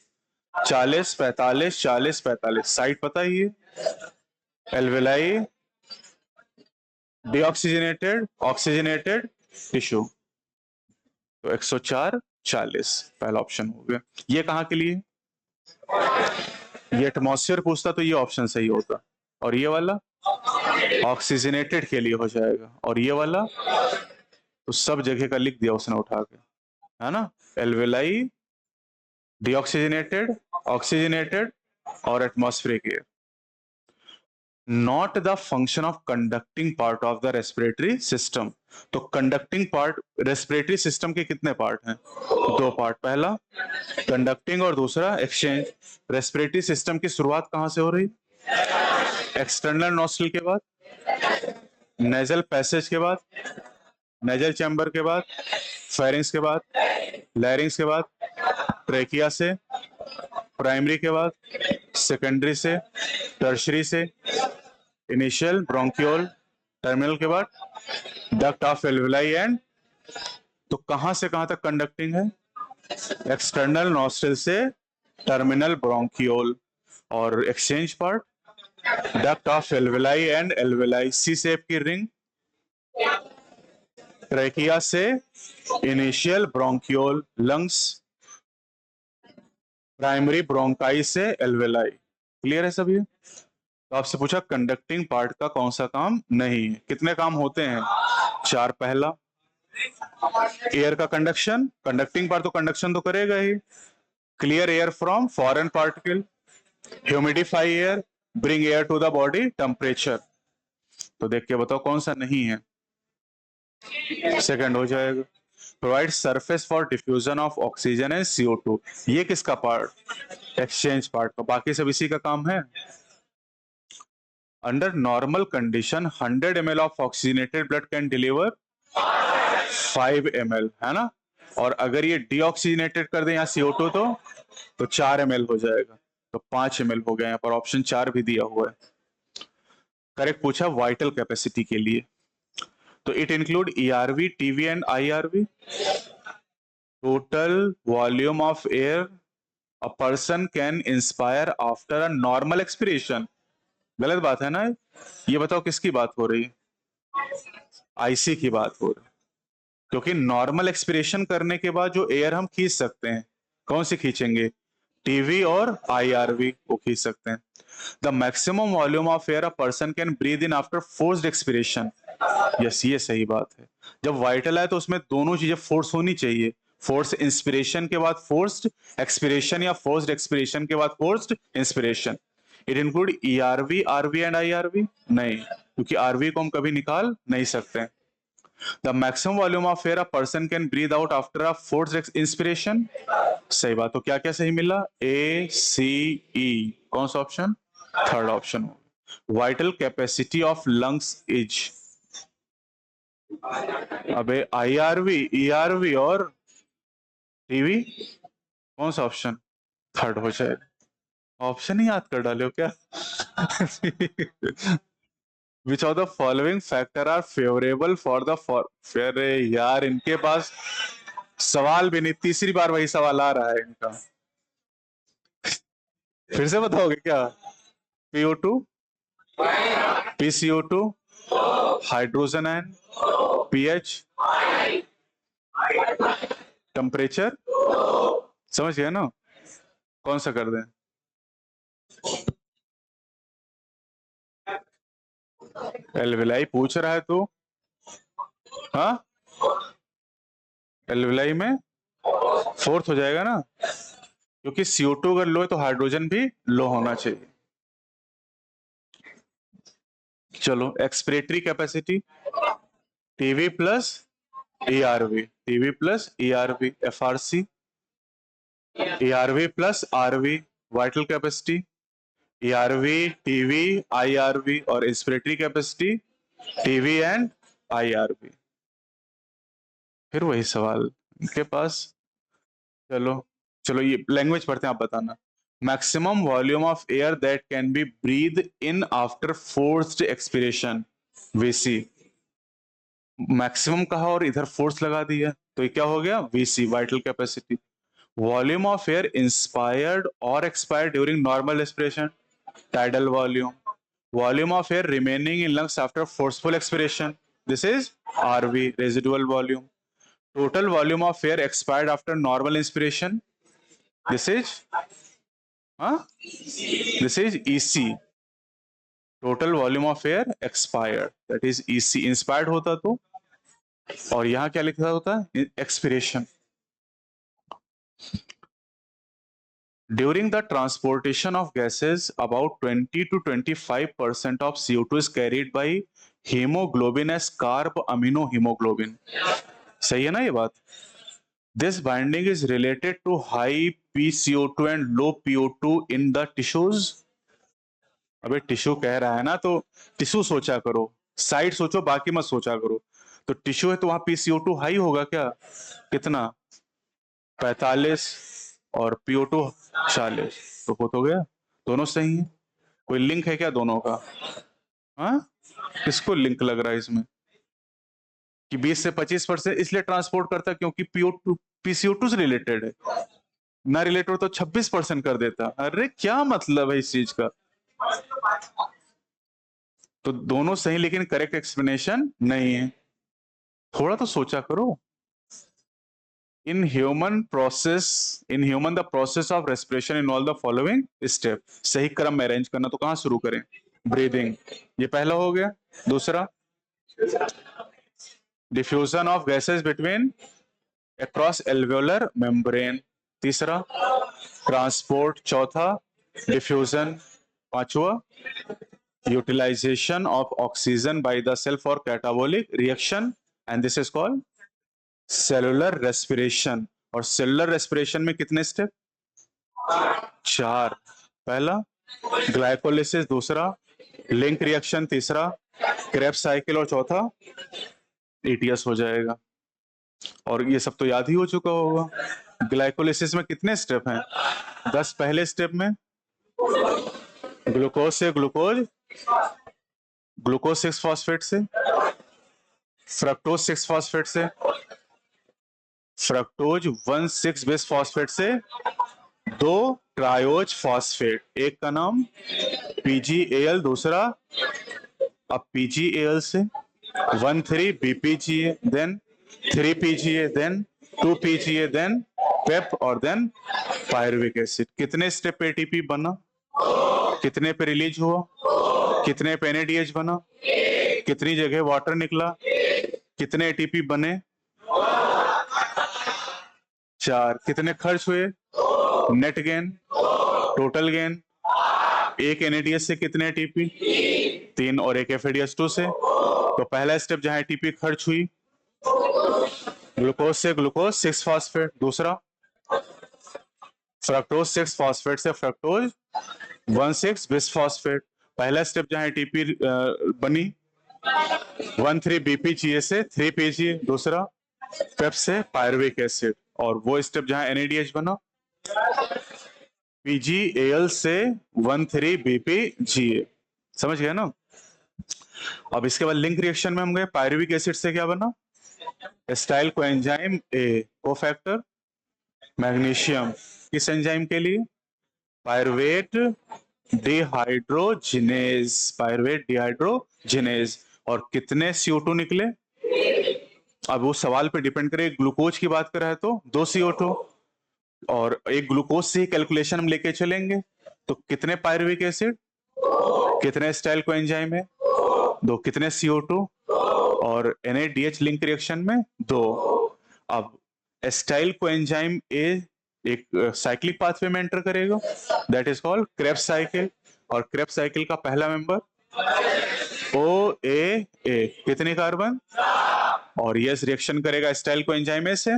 40, 45, 40, 45, साइड पता ही है, एल्वेलाई डीऑक्सीजनेटेड ऑक्सीजनेटेड टिश्यू। तो 104, 40 पहला ऑप्शन हो गया। ये कहां के लिए, ये एटमॉस्फेयर पूछता तो ये ऑप्शन सही होता, और ये वाला ऑक्सीजनेटेड के लिए हो जाएगा, और ये वाला तो सब जगह का लिख दिया उसने उठा के, है ना, एल्वेलाई डीऑक्सीजनेटेड ऑक्सीजनेटेड और atmospheric air. Not the function of conducting part of the respiratory system. तो कंडक्टिंग पार्ट, रेस्पिरेटरी सिस्टम के कितने पार्ट हैं, दो पार्ट, पहला कंडक्टिंग और दूसरा एक्सचेंज। रेस्पिरेटरी सिस्टम की शुरुआत कहां से हो रही, एक्सटर्नल नॉस्ट्रल के बाद, नेजल पैसेज के बाद, नेजल चैम्बर के बाद, फेरिंग्स के बाद, लैरिंग्स के बाद, ट्रेकिया से, प्राइमरी के बाद, सेकेंडरी से, टर्शरी से, इनिशियल ब्रोंकियोल, टर्मिनल के बाद डक्ट ऑफ एल्वेलाई एंड। तो कहां से कहां तक कंडक्टिंग है, एक्सटर्नल नॉस्ट्रल से टर्मिनल ब्रोंकियोल, और exchange part duct of alveoli and alveoli, C shape की रिंग, ट्रेकिया से initial bronchiole lungs, primary bronchi से एल्वेलाई। क्लियर है सभी। तो आपसे पूछा कंडक्टिंग पार्ट का कौन सा काम नहीं है, कितने काम होते हैं, 4। पहला एयर का कंडक्शन, कंडक्टिंग पार्ट तो कंडक्शन तो करेगा ही, clear air from foreign particle, humidify air, bring air to the body temperature. तो देख के बताओ कौन सा नहीं है, सेकंड हो जाएगा। Provide surface for diffusion of oxygen and CO2, ये किसका पार्ट, एक्सचेंज पार्ट का, बाकी सब इसी का काम है। Under normal condition 100 ml of oxygenated blood can deliver 5 ml, है ना, और अगर ये डीऑक्सीजनेटेड कर दें यहाँ CO2 तो 4 ml हो जाएगा, तो 5 ml हो गया, यहाँ पर ऑप्शन 4 भी दिया हुआ है। करेक्ट पूछा वाइटल कैपेसिटी के लिए, तो it include ERV, TV and IRV। Total volume of air a person can inspire after a normal expiration, गलत बात है ना, ये बताओ किसकी बात हो रही है, IC की बात हो रही है, क्योंकि नॉर्मल एक्सपिरेशन करने के बाद जो एयर हम खींच सकते हैं, कौन सी खींचेंगे, TV और IRV को खींच सकते हैं। The maximum volume of air a person can breathe in after forced expiration, yes ये सही बात है। जब वाइटल है तो उसमें दोनों चीजें फोर्स होनी चाहिए, फोर्स इंस्पिरेशन के बाद फोर्स्ड एक्सपिरेशन, या फोर्स्ड एक्सपिरेशन के बाद forced inspiration. It include ERV, RV and IRV नहीं, क्योंकि RV को हम कभी निकाल नहीं सकते। The maximum volume of air a person can breathe out after a forced inspiration, सही बात। तो क्या क्या सही मिला, ACE, कौन सा option, third option. Vital capacity of lungs is, अबे IRV, ERV और TV, कौन सा ऑप्शन, थर्ड हो जाए, ऑप्शन ही याद कर डाले हो क्या। Which of the following factor are favourable for the for, यार इनके पास सवाल भी नहीं, तीसरी बार वही सवाल आ रहा है इनका। फिर से बताओगे क्या? PO2, PCO2, hydrogen ion, pH, temperature, समझ गए ना? कौन सा कर दें? एल्विलाई पूछ रहा है तो? हाँ, एल्विलाई में फोर्थ हो जाएगा ना, क्योंकि CO2 अगर लो है तो हाइड्रोजन भी लो होना चाहिए। चलो, expiratory capacity, TV plus ERV, TV plus ERV, FRC, ERV plus RV, vital capacity, ERV, TV, IRV, और inspiratory capacity TV and IRV। फिर वही सवाल इनके पास। चलो चलो, ये लैंग्वेज पढ़ते हैं, आप बताना। Maximum volume of air that can be breathe in after forced expiration, VC। Maximum कहा और इधर फोर्स लगा दिया, तो ये क्या हो गया? VC, vital capacity. Volume of air inspired और expired during normal respiration, tidal volume. Volume of air remaining in lungs after forceful expiration, this is RV, residual volume. Total volume of air expired after normal inspiration, this is this is EC. Total volume of air expired, that is EC. Inspired होता तो, और यहाँ क्या लिखा होता है? Expiration. During the transportation of gases, about 20 to 25% of CO2 is carried by hemoglobin as carb-aminohemoglobin. सही है ना ये बात? This binding is related to high PCO2 and low PO2 in the tissues. अबे टिश्यू कह रहा है ना, तो टिश्यू सोचा करो, साइड सोचो, बाकी मत सोचा करो। तो टिश्यू है तो वहां PCO2 हाई होगा क्या? कितना? 45, और PO2 40, तो हो तो गया, दोनों सही है। कोई लिंक है क्या दोनों का? हाँ, किसको लिंक लग रहा है इसमें कि 20 से 25% इसलिए ट्रांसपोर्ट करता है क्योंकि PCO2 से रिलेटेड है, ना रिलेटेड तो 26% कर देता। अरे क्या मतलब है इस चीज का? तो दोनों सही, लेकिन करेक्ट एक्सप्लेनेशन नहीं है। थोड़ा तो सोचा करो। In human, the process of respiration involve the following step. सही क्रम में अरेंज करना, तो कहां शुरू करें? ब्रीदिंग, ये पहला हो गया। दूसरा, diffusion of gases between across alveolar membrane. तीसरा, ट्रांसपोर्ट। चौथा, डिफ्यूजन। पांचवा, utilisation of oxygen by the cell for catabolic reaction, and this is called cellular respiration. और सेलुलर रेस्पिरेशन में कितने स्टेप? 4। पहला ग्लाइकोलिसिस, दूसरा लिंक रिएक्शन, तीसरा क्रेब्स साइकिल, और चौथा ETS हो जाएगा। और ये सब तो याद ही हो चुका होगा। ग्लाइकोलिसिस में कितने स्टेप हैं? 10। पहले स्टेप में ग्लूकोज से ग्लूकोज, ग्लूकोज 6 फॉस्फेट से, फ्रक्टोज 6 फॉस्फेट से, फ्रक्टोज 1,6 बेस फॉस्फेट से, 2 ट्रायोज फॉस्फेट, एक का नाम PGAL, दूसरा अब PGAL से 1,3 BPGA, then 3 PGA, then 2 PGA, then PEP, और देन पायरुविक एसिड। कितने स्टेप पे ATP बना? कितने पे रिलीज हुआ? कितने पे NADH बना? कितनी जगह वाटर निकला? कितने ATP बने? 4। कितने खर्च हुए? Net gain, total gain. एक NADH से कितने ATP? 3, और एक FADH2 से। तो पहला स्टेप जहां ATP खर्च हुई, ग्लूकोज से ग्लूकोज 6 फॉस्फेट। दूसरा, फ्रक्टोज 6 फॉस्फेट से फ्रक्टोज 1,6 बिस फॉस्फेट। पहला स्टेप जहां ATP बनी, 1,3 BPGA से 3 PGA। दूसरा, पेप से पायरुविक एसिड। और वो स्टेप जहां NADH बना, PGAL से 1,3 BPGA। समझ गया ना? अब इसके बाद लिंक रिएक्शन में हम गए। पायरुविक एसिड से क्या बना? Acetyl coenzyme A, cofactor magnesium. किस एंजाइम के लिए? Pyruvate dehydrogenase, pyruvate dehydrogenase. और कितने CO2 निकले? अब वो सवाल पे डिपेंड करे, ग्लूकोज की बात कर रहा है तो 2 CO2, और एक ग्लूकोज से ही कैलकुलेशन हम लेके चलेंगे तो कितने पायरुविक एसिड, कितने स्टाइल कोएंजाइम है? 2। कितने CO2? और NADH लिंक रिएक्शन में 2। अब एस्टाइल कोएंजाइम ए एक साइक्लिक पाथवे में एंटर करेगा, that is called Krebs cycle. और क्रेब्स साइकिल का पहला मेंबर OAA, कितने कार्बन? और यस रिएक्शन करेगा एस्टाइल कोएंजाइम से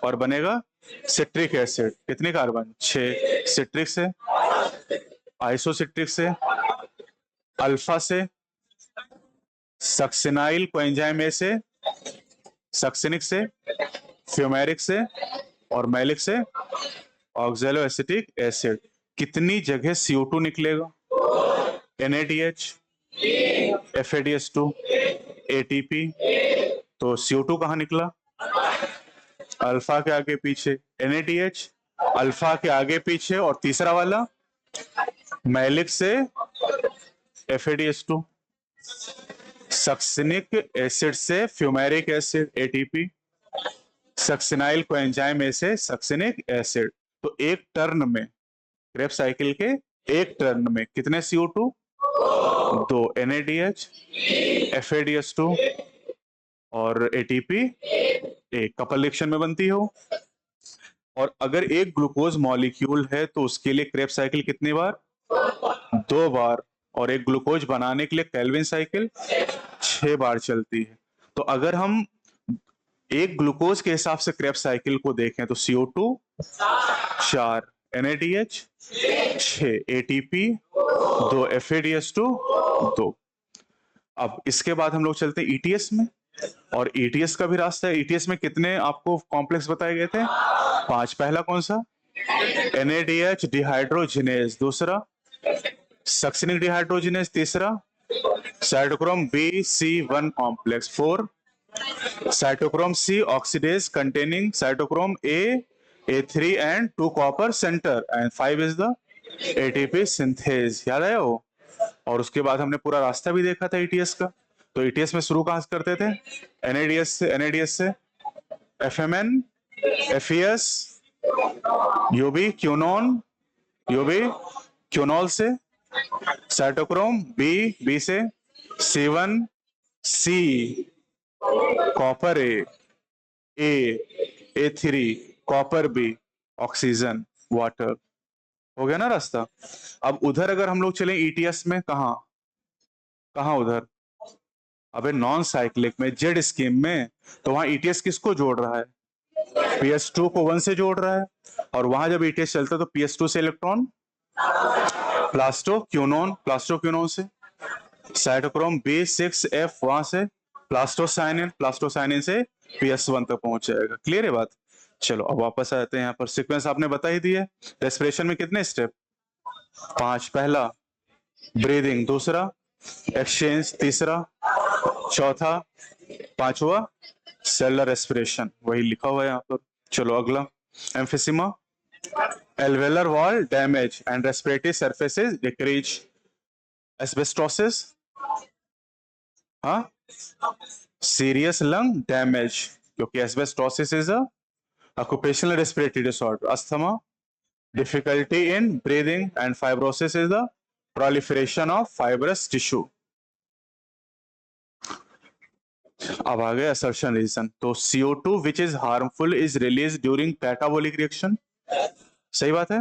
और बनेगा सिट्रिक एसिड, कितने कार्बन? 6। सिट्रिक से, आइसोसिट्रिक से, अल्फा से, सक्सिनाइल कोएंजाइम ए से, सक्सिनिक से, फ्यूमेरिक से, और मैलिक से ऑक्सैलो एसिटिक एसिड। कितनी जगह CO2 निकलेगा? NADH, FADH2, ATP। तो CO2 कहां निकला? अल्फा के आगे पीछे, NADH अल्फा के आगे पीछे, और तीसरा वाला मैलिक से FADH2, सक्सिनिक एसिड से fumaric acid ATP, succinyl coenzyme A से सक्सिनिक एसिड। तो एक टर्न में, क्रेब्स साइकिल के एक टर्न में कितने CO2? 2। NADH, FADH2 और ATP एक कपल रिएक्शन में बनती हो। और अगर एक ग्लूकोज मॉलिक्यूल है तो उसके लिए क्रेब्स साइकिल कितनी बार? 2 बार। और एक ग्लूकोज बनाने के लिए केल्विन साइकिल 6 बार चलती है। तो अगर हम एक ग्लूकोज के हिसाब से क्रेब्स साइकिल को देखें तो CO2 4, NADH 6, ATP 2, FADH2 2। अब इसके बाद हम लोग चलते हैं ETS में, और ETS का भी रास्ता है। ETS में कितने आपको कॉम्प्लेक्स बताए गए थे? 5। पहला कौन सा? NADH डिहाइड्रोजिनेज, दूसरा सक्सिनिक डिहाइड्रोजिनेज, तीसरा cytochrome BC1 complex, 4 cytochrome C oxidase containing cytochrome A3 and 2 copper center, and 5 is the ATP synthase। याद आया वो? और उसके बाद हमने पूरा रास्ता भी देखा था ETS का। तो ETS में शुरू कहां से करते थे? NADH से FMN, FES, UB क्यूनॉल से, साइटोक्रोम B से, C1 C, copper A3, copper B, oxygen, water. हो गया ना रास्ता? अब उधर अगर हम लोग चलें ETS में, कहा कहा उधर? अबे नॉन साइक्लिक में, जेड स्कीम में। तो वहां ETS किसको जोड़ रहा है? PS2 को 1 से जोड़ रहा है। और वहां जब ETS चलता है तो PS2 से इलेक्ट्रॉन प्लास्टोक्यूनोन से, साइटोक्रोम B6F वहां से प्लास्टोसाइनिन से PS1 तक पहुंच जाएगा। क्लियर है बात? चलो अब वापस आते हैं यहाँ पर। सीक्वेंस आपने बता ही दिया। रेस्पिरेशन में कितने स्टेप? 5। पहला ब्रीदिंग, दूसरा एक्सचेंज, तीसरा, चौथा, पांचवा सेलुलर रेस्पिरेशन, वही लिखा हुआ है यहाँ पर। चलो अगला, एम्फिसिमा, alveolar wall damage and respiratory surfaces decrease, asbestosis, हाँ, serious lung damage, क्योंकि asbestosis is a occupational respiratory disorder, asthma, difficulty in breathing, and fibrosis is the proliferation of fibrous tissue। अब आ गया assertion reason। तो CO2 which is harmful is released during catabolic reaction, सही बात है।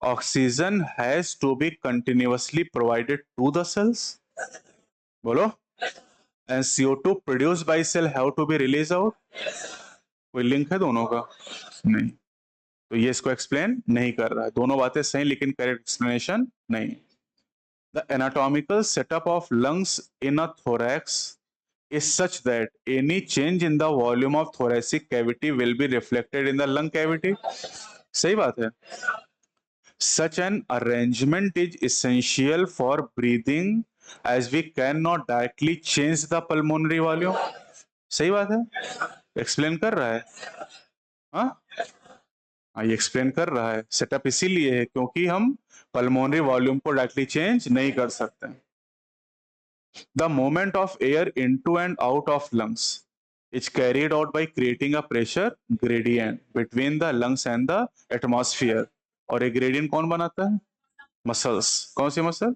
Oxygen has to be continuously provided to the cells, बोलो। And CO2 produced by cell have to be released out। कोई link है दोनों का? नहीं। तो ये इसको एक्सप्लेन नहीं कर रहा है। दोनों बातें सही लेकिन करेक्ट एक्सप्लेनेशन नहीं। The anatomical setup of lungs in a thorax is such that any change in the volume of thoracic cavity will be reflected in the lung cavity, सही बात है। Such an arrangement is essential for breathing as we cannot directly change the pulmonary volume, सही बात है। Explain कर रहा है, हाँ? ये एक्सप्लेन कर रहा है। सेटअप इसीलिए है क्योंकि हम पल्मोनरी वॉल्यूम को डायरेक्टली चेंज नहीं कर सकते। The movement of air into and out of lungs is carried out by creating a pressure gradient between the lungs and the atmosphere. और ये ग्रेडियंट कौन बनाता है? मसल्स। कौन सी muscle?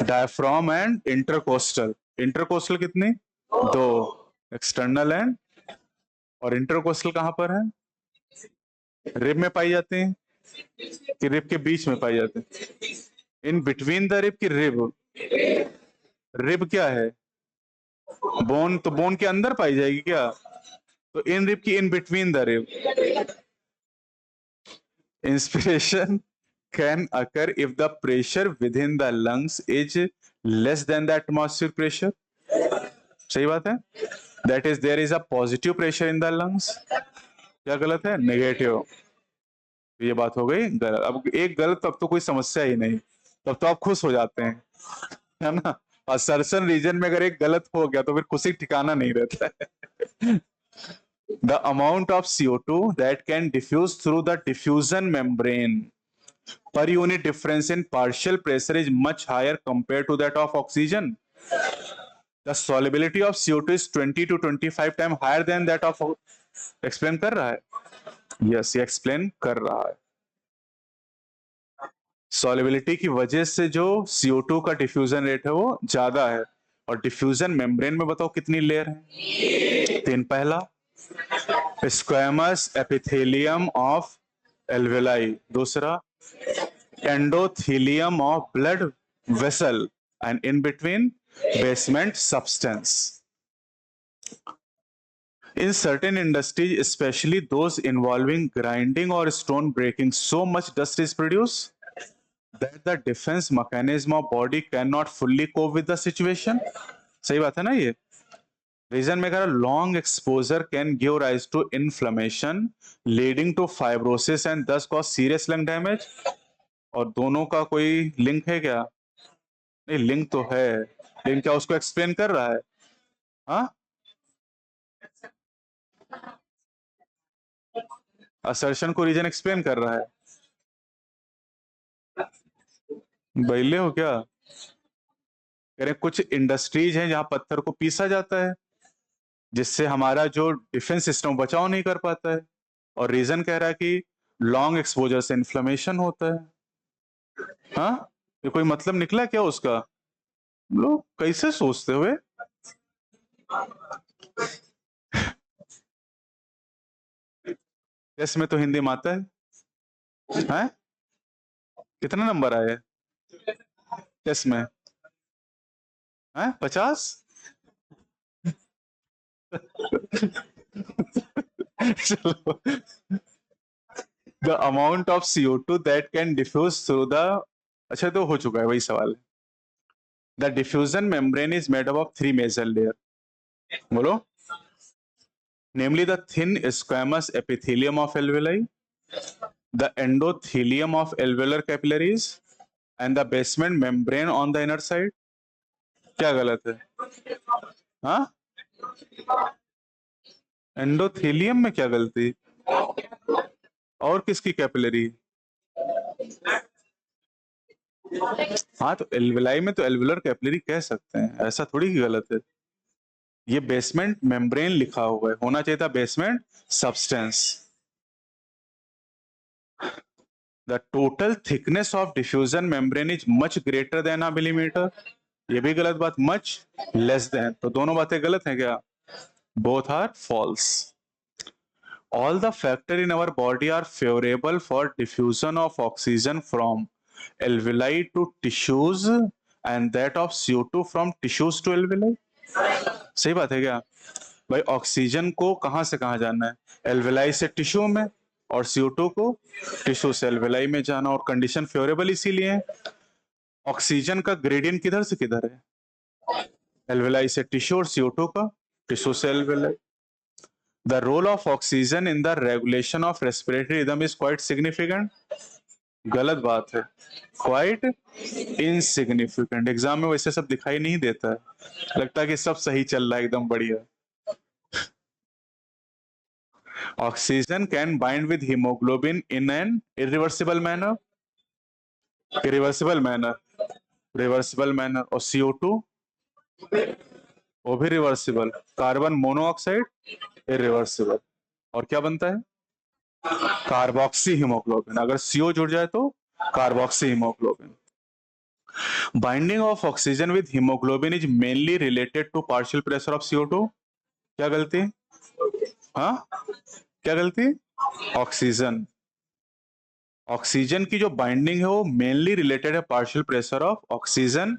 Diaphragm and intercostal. Intercostal कितनी? दो। एक्सटर्नल एंड, और इंटरकोस्टल कहां पर है? रिब में पाई जाती है कि रिब के बीच में पाई जाती है? इन बिटवीन द रिब की रिब। रिब क्या है? बोन। तो बोन के अंदर पाई जाएगी क्या? तो इन रिब की in between the rib. Inspiration can occur if the pressure within the lungs is less than the atmospheric pressure. सही बात है। That is there is a positive pressure in the lungs. क्या गलत है? नेगेटिव। ये बात हो गई गलत। अब एक गलत, तब तो कोई समस्या ही नहीं, तब तो आप खुश हो जाते हैं, है ना। असर्शन रीजन में अगर एक गलत हो गया तो फिर खुशी ठिकाना नहीं रहता है। The amount of CO2 that can diffuse through the diffusion membrane per unit difference in partial pressure is much higher compared to that of oxygen. The solubility of CO2 is 20 to 25 times higher than that of explain कर रहा है? Yes, ये explain कर रहा है। Solubility की वजह से जो CO2 का डिफ्यूजन रेट है वो ज्यादा है। और डिफ्यूजन मेम्ब्रेन में बताओ कितनी लेयर है? तीन। पहला स्क्वेमस एपिथेलियम ऑफ एल्वेलाई, दूसरा endothelium of blood vessel, and in between basement substance. In certain industries, especially those involving grinding or stone breaking, so much dust is produced that the defense mechanism of body cannot fully cope with the situation. सही बात है ना ये? Reason में कह रहा long exposure can give rise to inflammation leading to fibrosis and thus cause serious lung damage. और दोनों का कोई लिंक है क्या? नहीं, लिंक तो है, लेकिन क्या उसको एक्सप्लेन कर रहा है? हाँ, असर्शन को रीजन एक्सप्लेन कर रहा है। बैले हो क्या? कह रहे कुछ इंडस्ट्रीज हैं जहां पत्थर को पीसा जाता है जिससे हमारा जो डिफेंस सिस्टम बचाव नहीं कर पाता है। और रीजन कह रहा है कि लॉन्ग एक्सपोजर से इन्फ्लेमेशन होता है। हाँ, ये कोई मतलब निकला क्या उसका? लोग कैसे सोचते हुए? टेस्ट में तो हिंदी में आता है? कितना नंबर आया टेस्ट में? है 50? चलो। The amount of CO2 that can diffuse through the, अच्छा तो हो चुका है वही सवाल। The diffusion membrane is made up of 3 major layer. बोलो। Namely the thin squamous epithelium of alveoli, the endothelium of alveolar capillaries, and the basement membrane on the inner side. क्या गलत है? हाँ, एंडोथेलियम में क्या गलती? और किसकी कैपिलरी? हाँ, तो एल्वेलाई में तो एल्वेलर कैपिलरी कह सकते हैं, ऐसा थोड़ी की गलत है। ये बेसमेंट मेम्ब्रेन लिखा हुआ है, होना चाहिए था basement substance. The total thickness of diffusion membrane is much greater than a millimetre. ये भी गलत बात, मच लेस देन, तो दोनों बातें गलत हैं क्या? Both are false. All the factors in our body are favorable for diffusion of oxygen from alveoli to tissues and that of CO2 from tissues to alveoli. सही बात है क्या? भाई ऑक्सीजन को कहां से कहां जाना है? एल्वेलाई से टिश्यू में, और CO2 को टिश्यू से एल्वेलाई में जाना, और कंडीशन फेवरेबल इसीलिए है। ऑक्सीजन का ग्रेडियंट किधर से किधर है? एल्वेलाई से टिश्यू, और CO2 का टिश्यू से alveoli. The role of oxygen in the regulation of respiratory rhythm is quite significant. गलत बात है, quite insignificant। एग्जाम में वैसे सब दिखाई नहीं देता है, लगता है कि सब सही चल रहा है एकदम बढ़िया। Oxygen can bind with haemoglobin in an irreversible manner, irreversible manner, reversible manner. और CO2 वो भी रिवर्सिबल। Carbon monoxide irreversible. और क्या बनता है? Carboxy haemoglobin. अगर CO जुड़ जाए तो carboxy haemoglobin. Binding of oxygen with haemoglobin is mainly related to partial pressure of CO2। क्या गलती? हाँ, क्या गलती? ऑक्सीजन, ऑक्सीजन की जो बाइंडिंग है वो मेनली रिलेटेड है partial pressure of oxygen.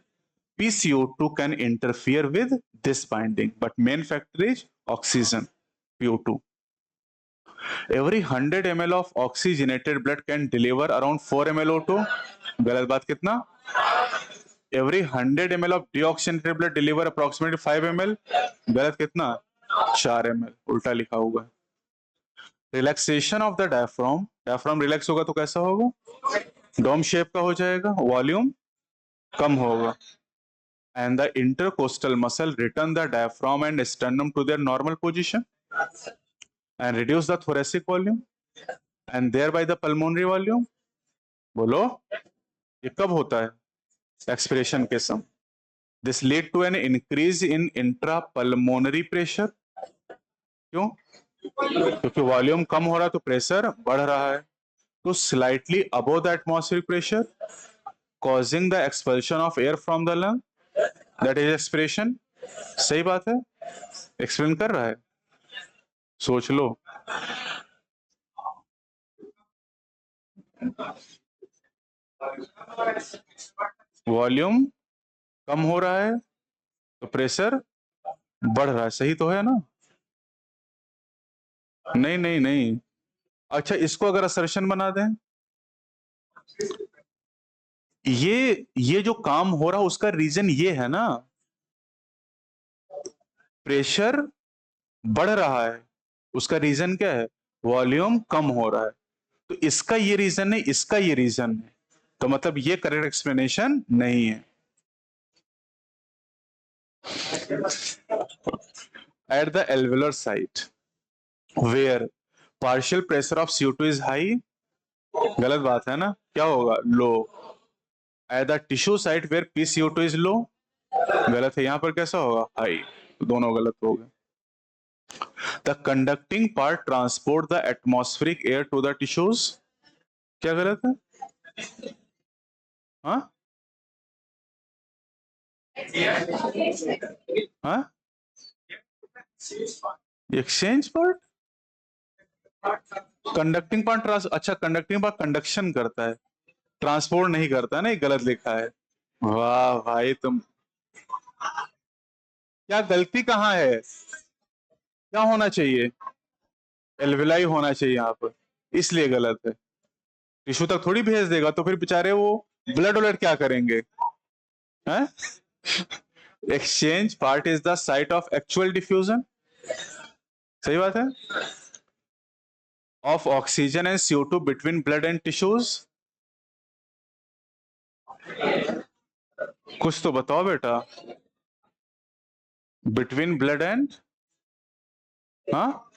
PCO2 can interfere with this binding, but main factor is oxygen, PO2. Every 100 ml of oxygenated blood can deliver around 4 ml O2। गलत बात कितना? Every 100 ml of deoxygenated blood deliver approximately 5 ml। गलत कितना? 4 ml। उल्टा लिखा हुआ है। Relaxation of the diaphragm, diaphragm relax होगा तो कैसा होगा? डोम शेप का हो जाएगा, वॉल्यूम कम होगा। And the intercostal muscle return the diaphragm and sternum to their normal position and reduce the thoracic volume and thereby the pulmonary volume। बोलो, ये कब होता है? एक्सपिरेशन के समय। This lead to an increase in intrapulmonary pressure. क्यों? क्योंकि volume कम हो रहा है तो प्रेशर बढ़ रहा है, तो slightly above the atmospheric pressure causing the expulsion of air from the lung, that is expiration. सही बात है, एक्सप्लेन कर रहा है, सोच लो। वॉल्यूम कम हो रहा है तो प्रेशर बढ़ रहा है, सही तो है ना? नहीं नहीं नहीं। अच्छा, इसको अगर असर्शन बना दें, ये जो काम हो रहा है उसका रीजन ये है ना, प्रेशर बढ़ रहा है, उसका रीजन क्या है? वॉल्यूम कम हो रहा है। तो इसका ये रीजन नहीं, इसका ये रीजन है, तो मतलब ये करेक्ट एक्सप्लेनेशन नहीं है। At the alveolar site where partial pressure of CO2 is high, गलत बात है ना, क्या होगा? Low. At the tissue site where PCO2 is low, गलत है, यहां पर कैसा होगा? हाई। दोनों गलत हो गए। The conducting part transport the atmospheric air to the tissues, क्या गलत है? हाँ हाँ, एक्सचेंज पार्ट, कंडक्टिंग पार्ट अच्छा, कंडक्टिंग पार्ट कंडक्शन करता है, ट्रांसपोर्ट नहीं करता है ना, ये गलत लिखा है। वाह भाई तुम, क्या गलती कहाँ है? क्या होना चाहिए? एल्वेलाई होना चाहिए यहाँ पर, इसलिए गलत है। टिश्यू तक थोड़ी भेज देगा, तो फिर बेचारे वो ब्लड व्लड क्या करेंगे? हैं? Exchange part is the site of actual diffusion, सही बात है, of oxygen and CO2 between blood and tissues. कुछ तो बताओ बेटा, बिटवीन ब्लड एंड, हाँ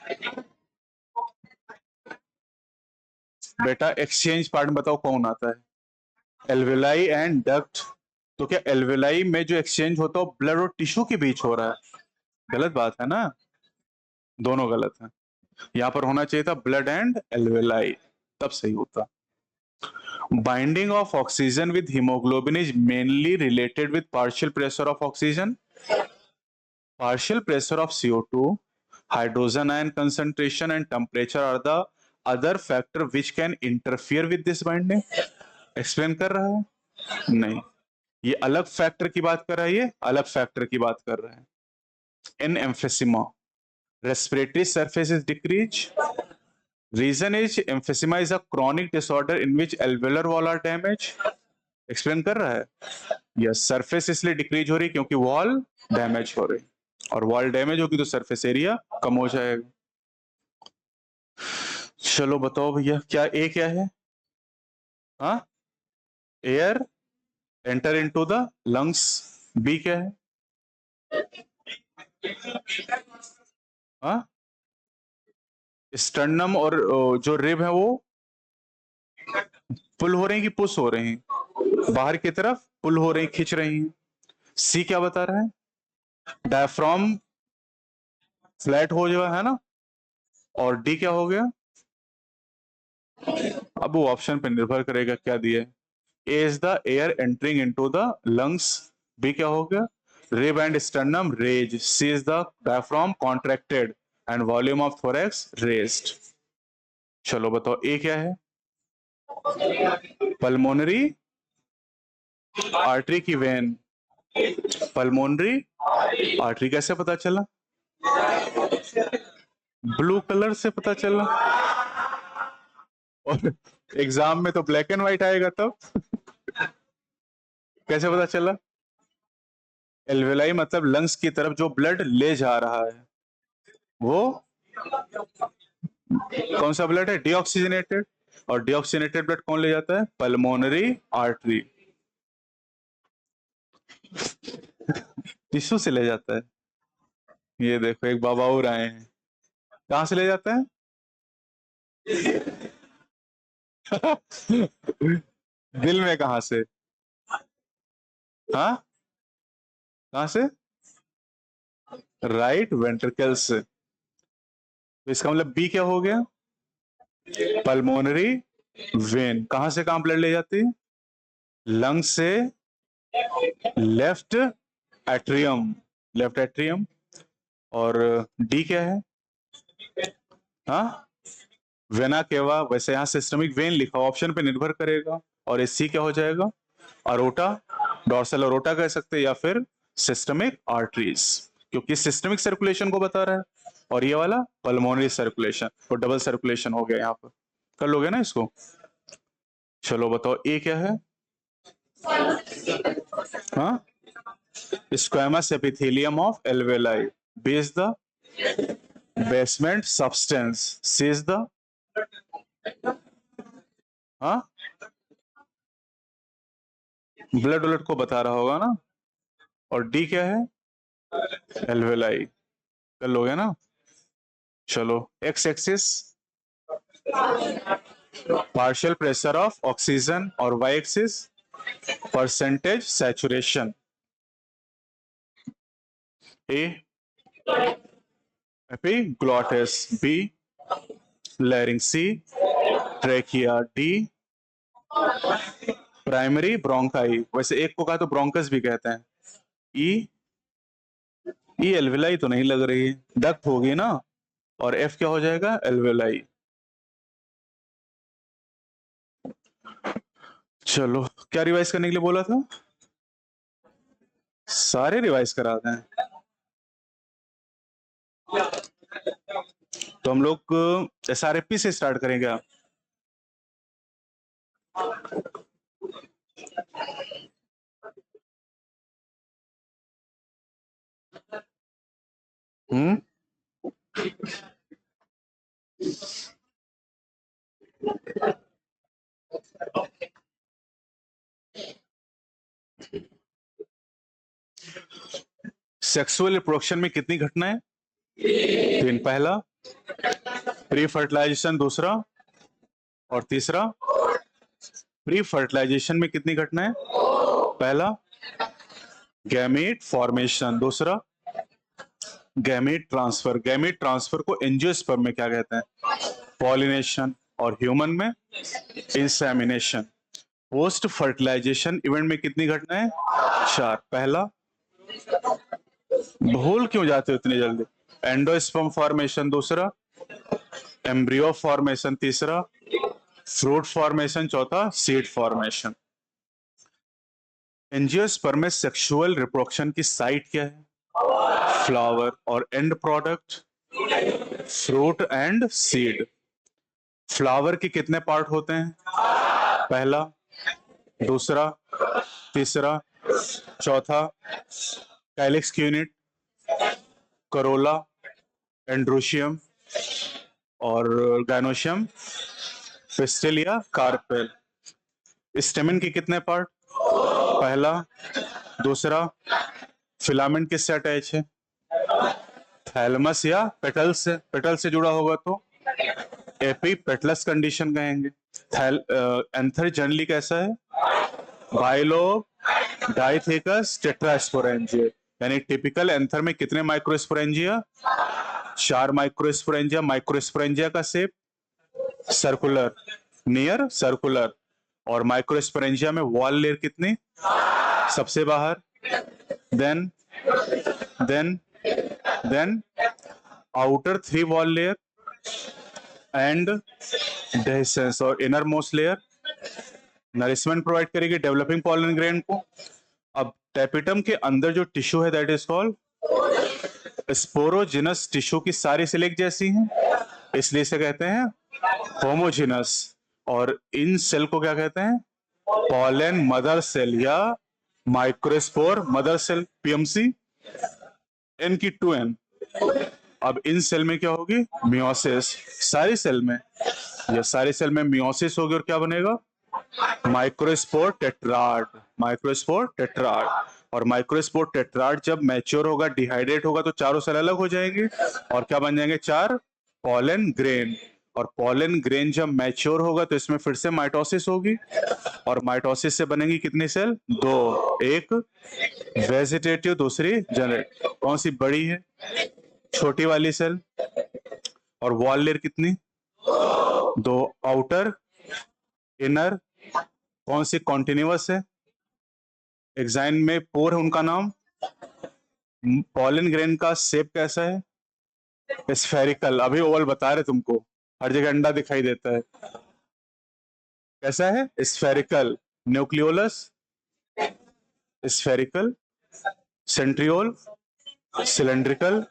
बेटा, एक्सचेंज पार्ट में बताओ कौन आता है? Alveoli and duct. तो क्या एल्वेलाई में जो एक्सचेंज होता है ब्लड और टिश्यू के बीच हो रहा है? गलत बात है ना, दोनों गलत है। यहां पर होना चाहिए था ब्लड एंड एल्वेलाई, तब सही होता। Binding of oxygen with haemoglobin is mainly related with partial pressure of oxygen, partial pressure of CO2, hydrogen ion concentration and temperature are the other factor which can interfere with this binding। Explain कर रहा है? नहीं, ये अलग factor की बात कर रहा है, ये अलग फैक्टर की बात कर रहा है। इन एम्फेसिमा respiratory surface is decrease, reason is emphysema is a chronic disorder in which alveolar wall are damaged। Explain कर रहा है, यस, सरफेस इसलिए डिक्रीज हो रही क्योंकि वॉल डैमेज हो रही, और वॉल डैमेज होगी तो सरफेस एरिया कम हो जाएगा। चलो बताओ भैया, क्या ए क्या है? हाँ, air enter into the lungs. B क्या है? हाँ, स्टर्नम और जो रिब है वो पुल हो रही कि पुश हो रही, बाहर की तरफ पुल हो रही, खींच रही। सी क्या बता रहा है, डायफ्राम फ्लैट हो जाए, है ना। और डी क्या हो गया, अब वो ऑप्शन पे निर्भर करेगा क्या दिया है। A is the air entering into the lungs, B क्या हो गया, rib and sternum raise, C is the diaphragm contracted and volume of thorax raised. चलो बताओ ए क्या है, पल्मोनरी आर्टरी की वेन, पल्मोनरी आर्टरी कैसे पता चला, ब्लू कलर से पता चला, और एग्जाम में तो ब्लैक एंड व्हाइट आएगा तब कैसे पता चला, एल्वेलाई मतलब लंग्स की तरफ जो ब्लड ले जा रहा है, वो कौन सा ब्लड है, डीऑक्सीजनेटेड, और डीऑक्सीजनेटेड ब्लड कौन ले जाता है, पल्मोनरी आर्टरी, टिश्यू से ले जाता है। ये देखो एक बाबा और आए हैं, कहां से ले जाता है दिल में कहां से, हाँ कहां से, राइट वेंट्रिकल से। तो इसका मतलब बी क्या हो गया, पल्मोनरी वेन, कहां से कहां ब्लड ले जाती है, लंग से लेफ्ट एट्रियम, लेफ्ट एट्रियम। और डी क्या है, हाँ वेना केवा, वैसे यहाँ सिस्टमिक वेन लिखा, ऑप्शन पे निर्भर करेगा। और इस सी क्या हो जाएगा, अरोटा, डॉर्सल अरोटा कह सकते हैं, या फिर सिस्टमिक आर्टरीज, क्योंकि सिस्टमिक सर्कुलेशन को बता रहा है, और ये वाला पल्मोनरी सर्कुलेशन, तो डबल सर्कुलेशन हो गया यहाँ पर, कर लोगे ना इसको। चलो बताओ ए क्या है, हाँ squamous epithelium of alveoli, B is the basement substance, C is the, हाँ ब्लड ब्लड को बता रहा होगा ना। और डी क्या है, एल्वेलाई, कर लोगे ना। चलो x axis partial pressure of oxygen, और Y axis percentage saturation, A epiglottis, B larynx, C trachea, D primary bronchi, वैसे एक को कहा तो ब्रोंकस भी कहते हैं, ई ई एल्वेलाई तो नहीं लग रही, डक्ट होगी ना, और एफ क्या हो जाएगा, एल्वेलाई। चलो क्या रिवाइज करने के लिए बोला था, सारे रिवाइज करा दें। तो हम लोग एसआरएफपी से स्टार्ट करेंगे आप, हम्म सेक्सुअल रिप्रोडक्शन में कितनी घटनाएं, तीन, पहला प्री फर्टिलाइजेशन, दूसरा और तीसरा, प्री फर्टिलाइजेशन में कितनी घटनाएं, पहला गैमीट फॉर्मेशन, दूसरा गैमीट ट्रांसफर, गैमीट ट्रांसफर को एंजियोस्पर्म में क्या कहते हैं, पॉलिनेशन, और ह्यूमन में इंसेमिनेशन। पोस्ट फर्टिलाइजेशन इवेंट में कितनी घटनाएं, चार, पहला, भूल क्यों जाते हो इतनी जल्दी, एंडोस्पर्म फॉर्मेशन, दूसरा एम्ब्रियो फॉर्मेशन, तीसरा फ्रूट फॉर्मेशन, चौथा सीड फॉर्मेशन। एंजियोस्पर्म में सेक्सुअल रिप्रोडक्शन की साइट क्या है, फ्लावर, और and product fruit and seed. Flower के कितने पार्ट होते हैं, पहला, दूसरा, तीसरा, चौथा, कैलिक्स यूनिट, करोला, एंड्रोशियम, और गायनोशियम, पिस्टिल या कार्पेल। स्टेमन के कितने पार्ट, पहला, दूसरा, फिलामेंट किससे अटैच है, थैलमस या पेटल से जुड़ा होगा तो एपिपेटलस कंडीशन कहेंगे। एंथर जनरली कैसा है? बाइलोब डाइथेकस टेट्रास्पोरेंजिया, यानी टिपिकल एंथर में कितने माइक्रोस्पोरेंजिया? 4 माइक्रोस्पोरेंजिया। माइक्रोस्पोरेंजिया का शेप सर्कुलर, नियर सर्कुलर। और माइक्रोस्पोरेंजिया में वॉल लेयर कितनी? सबसे बाहर। Then then then outer 3 wall layer and dehiscence और inner most layer nourishment provide करेगी डेवलपिंग पॉलन ग्रेन को। अब टेपिटम के अंदर जो टिश्यू है that is called sporogenous tissue की सारी सेल एक जैसी हैं, इसलिए इसे कहते हैं होमोजिनस। और इन सेल को क्या कहते हैं? पॉलन मदर सेल या microspore mother cell, PMC. N की 2n। अब इन सेल में क्या होगी? मियोसिस। सारी सेल में, ये सारी सेल में मियोसिस होगी और क्या बनेगा? Microspore tetrad. Microspore tetrad. और माइक्रोस्पोर टेट्राड जब मैच्योर होगा, डिहाइड्रेट होगा, तो चारों सेल अलग हो जाएंगे और क्या बन जाएंगे? 4 पॉलन ग्रेन। और पॉलन ग्रेन जब मैच्योर होगा तो इसमें फिर से माइटोसिस होगी और माइटोसिस से बनेंगी कितनी सेल? 2। एक वेजिटेटिव, दूसरी जनरेटिव। कौन सी बड़ी है? छोटी वाली सेल। और वॉल लेयर कितनी? 2। Outer inner. कौन सी कॉन्टिन्यूअस है? एग्जाइन में पोर है उनका नाम। पॉलन ग्रेन का शेप कैसा है? स्फेरिकल। अभी ओवल बता रहे तुमको, हर जगह अंडा दिखाई देता है। कैसा है? Spherical. Nucleolus spherical, centriole cylindrical.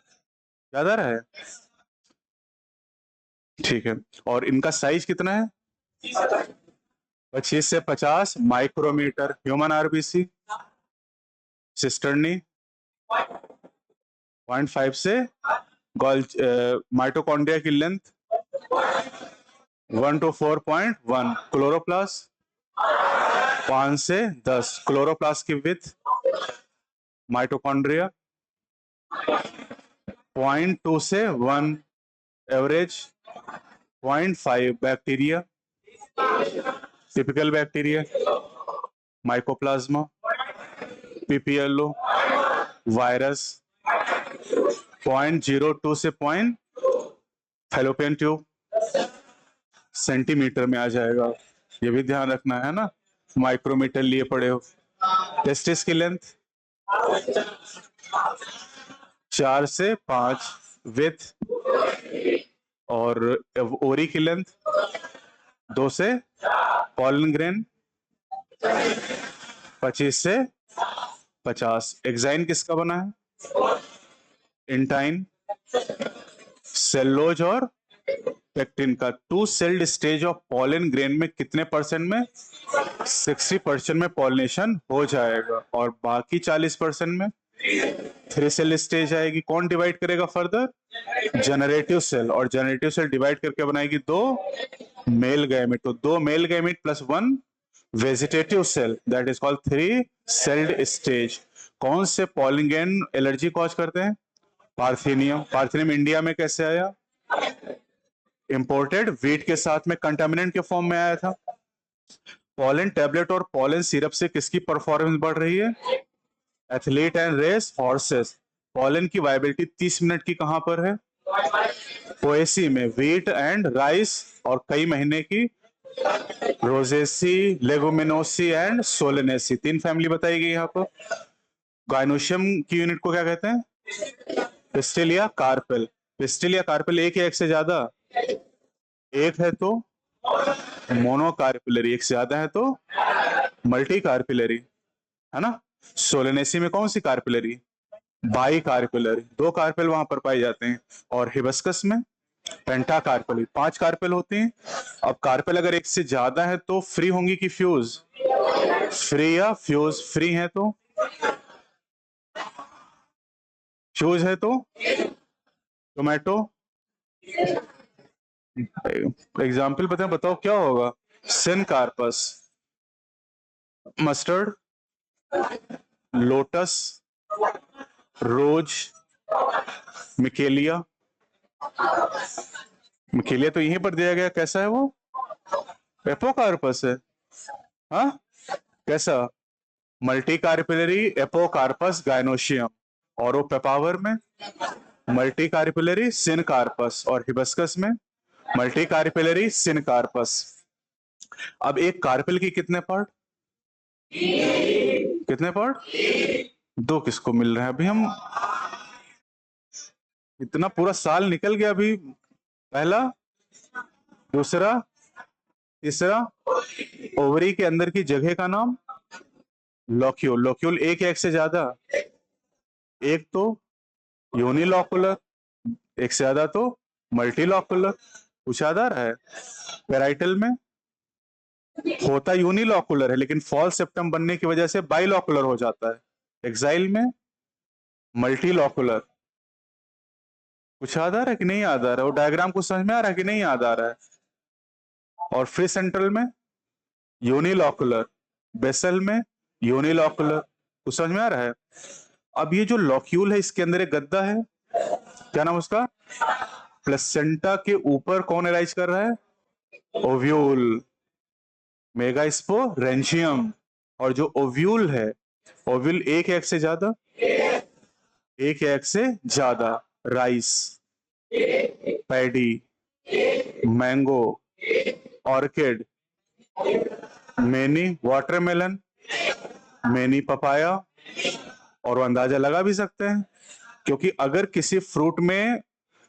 याद आ रहा है? ठीक है। और इनका साइज कितना है? 25 से 50 माइक्रोमीटर। ह्यूमन आरबीसी सिस्टर्नी 0.5 से माइटोकॉन्ड्रिया की लेंथ 1 to 4.1। क्लोरोप्लास्ट 5 से 10। क्लोरोप्लास्ट की विथ माइटोकॉन्ड्रिया 0.2 से 1। Average 0.5। Bacteria, typical bacteria mycoplasma, PPLO, virus 0.02 से फैलोपियन ट्यूब सेंटीमीटर में आ जाएगा, ये भी ध्यान रखना है ना, माइक्रोमीटर लिए पड़े हो। टेस्टिस की लेंथ 4 से 5 विथ। और ओरी की लेंथ 2 से पॉलन ग्रेन 25 से 50। एक्साइन किसका बना है? इंटाइन, सेलोज और पेक्टिन का। 2 sailed stage of pollen grain में कितने परसेंट में? 60% में पॉलिनेशन हो जाएगा और बाकी 40% में 3 सेल स्टेज आएगी। कौन डिवाइड करेगा फर्दर? Generative cell. और जनरेटिव सेल डिवाइड करके बनाएगी 2 मेल गैमेट। तो 2 male gamete plus 1 vegetative cell, that is called 3 celled stage. कौन से पॉलन ग्रेन एलर्जी कॉज करते हैं? पार्थिनियम। पार्थिनियम इंडिया में कैसे आया? इंपोर्टेड व्हीट के साथ में कंटामिनेंट के फॉर्म में आया था। पॉलन टैबलेट और पॉलन सिरप से किसकी परफॉर्मेंस बढ़ रही है? Athlete and race horses. Pollen की वायबिलिटी 30 मिनट की कहां पर है? पोएसी में। व्हीट एंड राइस और कई महीने की रोजेसी, लेगुमिनोसी एंड सोलेनेसी। 3 फैमिली बताई गई यहाँ पर। गाइनोशियम की यूनिट को क्या कहते हैं? पिस्टिल या कार्पेल। पिस्टिल या कार्पेल एक या एक से ज्यादा? एक है तो मोनोकार्पिलरी, एक से ज्यादा है तो मल्टी कार्पिलरी, है ना। सोलेनेसी में कौन सी कार्पिलरी? बाई कार्पिलरी, 2 कार्पेल वहां पर पाए जाते हैं। और हिबिस्कस में पेंटा कार्पेल, 5 कार्पेल होती हैं। अब कार्पेल अगर एक से ज्यादा है तो फ्री होंगी कि फ्यूज? फ्री या फ्यूज? फ्री है तो फ्यूज है तो टोमेटो। एग्जाम्पल बताओ क्या होगा? सिनकार्पस, मस्टर्ड, लोटस, रोज, मिकेलिया, मिकेलिया तो यहीं पर दिया गया, कैसा है वो? एपोकार्पस है। हाँ, कैसा? Multi carpellary apocarpous gynoecium. और वो पेपावर में मल्टी कार्पिलरी सिनकार्पस, और हिबिस्कस में मल्टी कार्पिलरी सिनकार्पस। अब एक कार्पेल की कितने पार्ट? कितने पार्ट? दो। किसको मिल रहे हैं अभी? हम इतना पूरा साल निकल गया अभी। पहला, दूसरा, तीसरा। ओवरी के अंदर की जगह का नाम लॉक्यूल। लॉक्यूल एक या एक से ज्यादा? एक तो यूनिलॉकुलर, एक से ज्यादा तो मल्टीलॉकुलर। कुछ याद आ रहा है? पेराइटल में होता यूनिलॉकुलर है, लेकिन फॉल सेप्टम बनने की वजह से बाइलॉकुलर हो जाता है। एक्साइल में मल्टीलॉकुलर। कुछ याद आ रहा है कि नहीं याद आ रहा है? वो डायग्राम को समझ में आ रहा है कि नहीं याद आ रहा है? और फ्री सेंट्रल में यूनिलॉकुलर, बेसल में यूनिलॉकुलर। कुछ समझ में आ रहा है? अब ये जो लॉक्यूल है, इसके अंदर एक गद्दा है, क्या नाम उसका? प्लेसेंटा के ऊपर कौन एराइज कर रहा है? ओव्यूल, मेगास्पोरेंशियम। और जो ओव्यूल है, ओव्यूल एक या एक से ज्यादा? एक या एक से ज्यादा। Rice, paddy, mango, orchid, many watermelon, many papaya. और वो अंदाजा लगा भी सकते हैं, क्योंकि अगर किसी फ्रूट में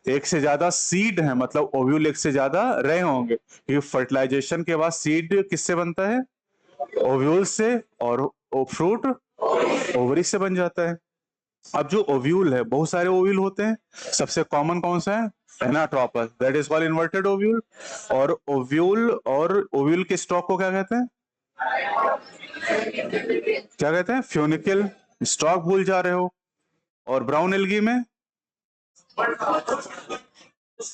एक से ज्यादा सीड है, मतलब ओव्यूल एक से ज्यादा रहे होंगे, क्योंकि फर्टिलाइजेशन के बाद सीड किससे बनता है? ओव्यूल से। और फ्रूट ओवरी से बन जाता है। अब जो ओव्यूल है, बहुत सारे ओव्यूल होते हैं। सबसे कॉमन कौन सा है? Anatropous, that is called inverted ovule. और ओव्यूल के स्टॉक को क्या कहते हैं? क्या कहते हैं? फ्यूनिकल। स्टॉक भूल जा रहे हो। और ब्राउन एल्गी में